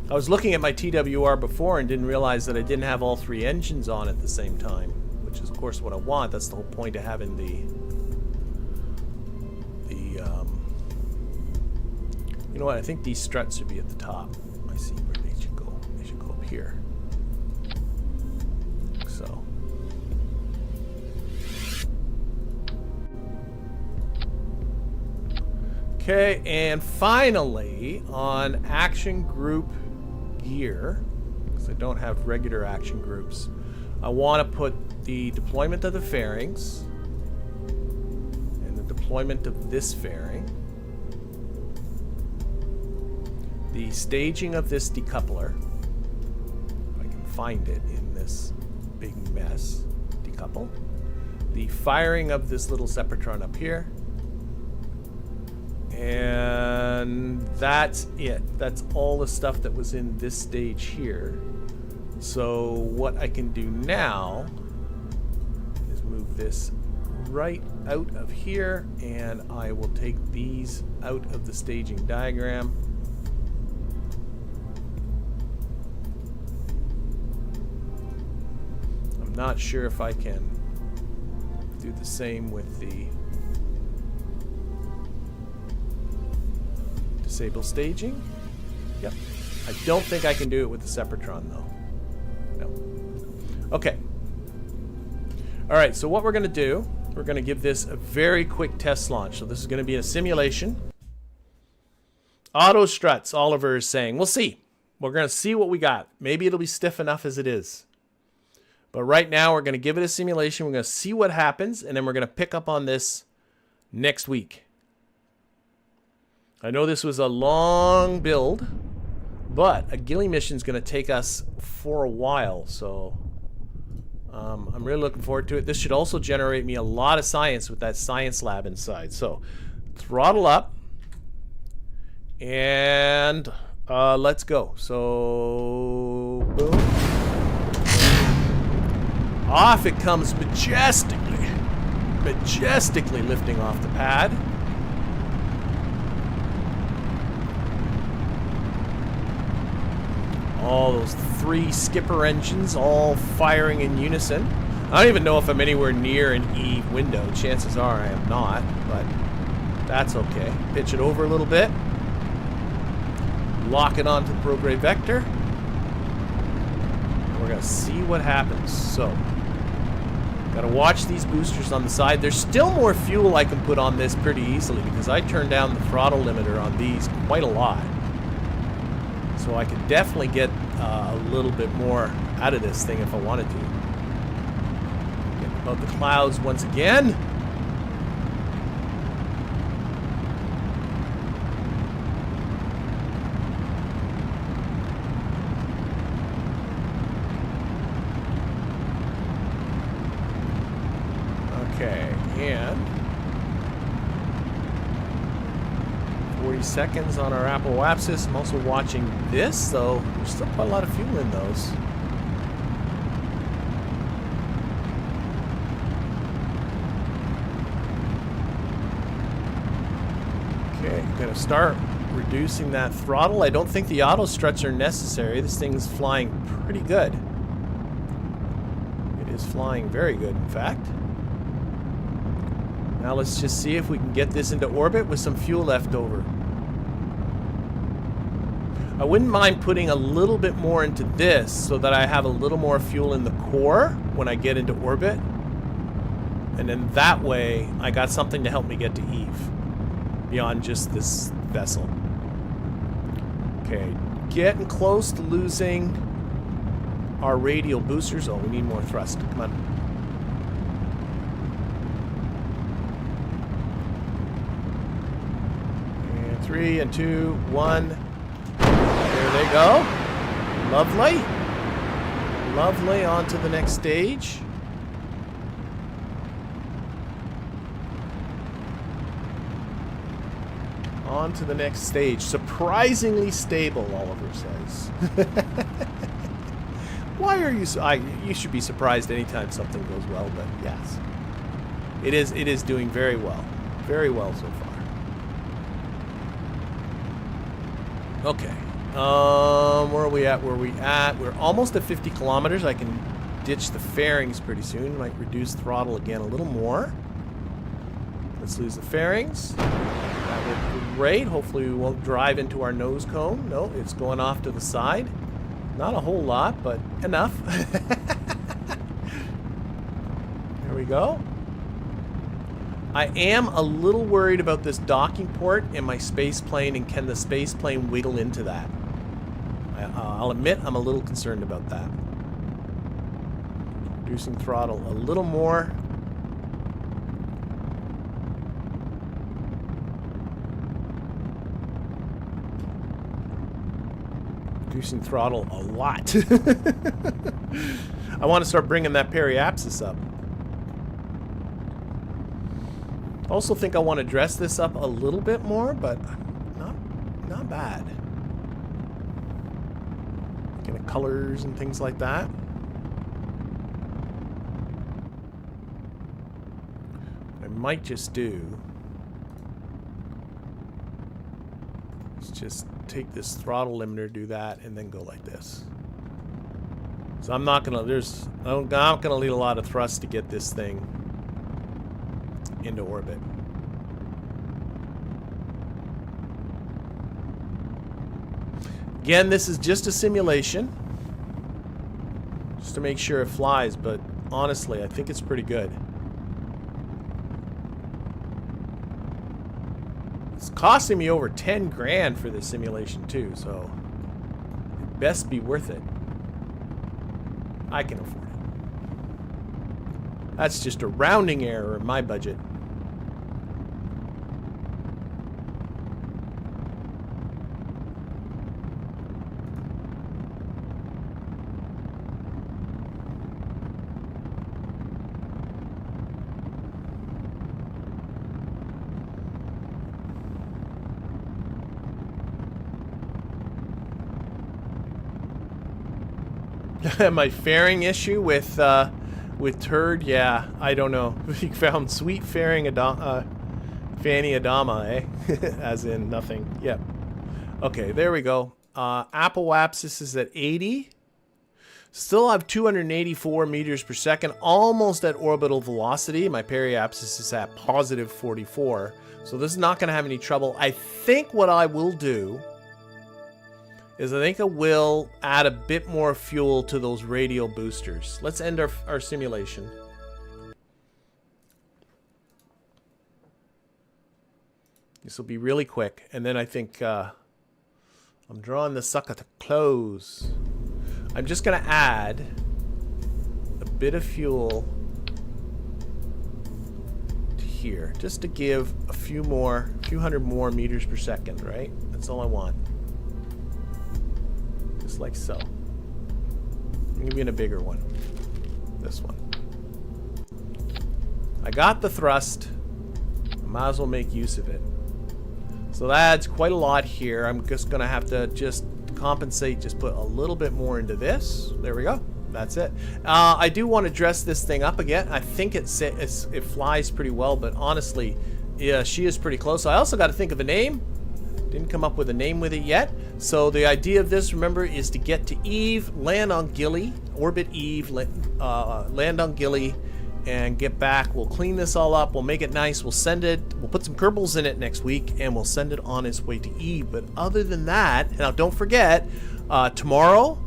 I was looking at my TWR before and didn't realize that I didn't have all three engines on at the same time. Which is of course what I want. That's the whole point of having the you know what, I think these struts should be at the top. I see where they should go. They should go up here. So. Okay, and finally, on action group gear, because I don't have regular action groups, I want to put the deployment of the fairings and the deployment of this fairing. The staging of this decoupler, if I can find it in this big mess, decouple. The firing of this little Sepratron up here. And that's it. That's all the stuff that was in this stage here. So what I can do now is move this right out of here, and I will take these out of the staging diagram. Not sure if I can do the same with the disable staging. Yep. I don't think I can do it with the Sepratron though. No. Okay. Alright, so what we're going to do, we're going to give this a very quick test launch. So this is going to be a simulation. Auto struts, Oliver is saying. We'll see. We're going to see what we got. Maybe it'll be stiff enough as it is. But right now, we're going to give it a simulation. We're going to see what happens, and then we're going to pick up on this next week. I know this was a long build, but a Gilly Mission is going to take us for a while, so I'm really looking forward to it. This should also generate me a lot of science with that science lab inside. So throttle up, and let's go. So, boom. Off it comes majestically lifting off the pad. All those 3 skipper engines all firing in unison. I don't even know if I'm anywhere near an E window. Chances are I am not, but that's okay. Pitch it over a little bit. Lock it onto the prograde vector. We're going to see what happens. So, got to watch these boosters on the side. There's still more fuel I can put on this pretty easily because I turned down the throttle limiter on these quite a lot. So I could definitely get a little bit more out of this thing if I wanted to. Get above the clouds once again. Okay, and 40 seconds on our Apple Apsis. I'm also watching this, so there's still quite a lot of fuel in those. Okay, gonna start reducing that throttle. I don't think the auto struts are necessary. This thing's flying pretty good. It is flying very good, in fact. Now let's just see if we can get this into orbit with some fuel left over. I wouldn't mind putting a little bit more into this so that I have a little more fuel in the core when I get into orbit. And then that way I got something to help me get to Eve beyond just this vessel. Okay, getting close to losing our radial boosters. Oh, we need more thrust. Come on. 3 and 2, 1. There they go. Lovely. Lovely. On to the next stage. On to the next stage. Surprisingly stable, Oliver says. Why are you so... you should be surprised anytime something goes well, but yes. It is doing very well. Very well so far. Okay. Where are we at? Where are we at? We're almost at 50 kilometers. I can ditch the fairings pretty soon. Might reduce throttle again a little more. Let's lose the fairings. That would be great. Hopefully we won't drive into our nose cone. No, it's going off to the side. Not a whole lot, but enough. There we go. I am a little worried about this docking port in my space plane, and can the space plane wiggle into that? I'll admit I'm a little concerned about that. Reducing throttle a little more. Reducing throttle a lot. I want to start bringing that periapsis up. Also think I want to dress this up a little bit more, but not bad. Looking at colors and things like that. I might just do is just take this throttle limiter, do that, and then go like this. So I'm not gonna I'm not gonna leave a lot of thrust to get this thing into orbit. Again, this is just a simulation, just to make sure it flies, but honestly, I think it's pretty good. It's costing me over 10 grand for this simulation too, so it best be worth it. I can afford it. That's just a rounding error in my budget. My fairing issue with Turd, yeah, I don't know. We found sweet fairing Fanny Adama, eh? As in nothing. Yep. Okay, there we go. Apoapsis is at 80. Still have 284 meters per second, almost at orbital velocity. My periapsis is at positive 44. So this is not going to have any trouble. I think what I will do is I think I will add a bit more fuel to those radial boosters. Let's end our simulation. This will be really quick. And then I think I'm drawing the sucker to close. I'm just going to add a bit of fuel to here, just to give a few hundred more meters per second, right? That's all I want. Just like so. I'm giving a bigger one. This one. I got the thrust. Might as well make use of it. So that adds quite a lot here. I'm just going to have to just compensate, just put a little bit more into this. There we go. That's it. I do want to dress this thing up again. I think it flies pretty well, but honestly, yeah, she is pretty close. I also got to think of a name. Didn't come up with a name with it yet. So the idea of this, remember, is to get to Eve, land on Gilly, orbit Eve, land on Gilly, and get back. We'll clean this all up. We'll make it nice. We'll send it. We'll put some Kerbals in it next week, and we'll send it on its way to Eve. But other than that, now don't forget, tomorrow,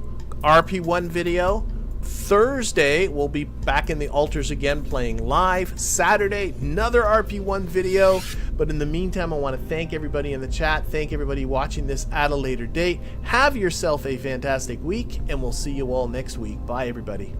RP1 video. Thursday, we'll be back in the altars again playing live. Saturday, another RP1 video. But in the meantime, I want to thank everybody in the chat. Thank everybody watching this at a later date. Have yourself a fantastic week, and we'll see you all next week. Bye, everybody.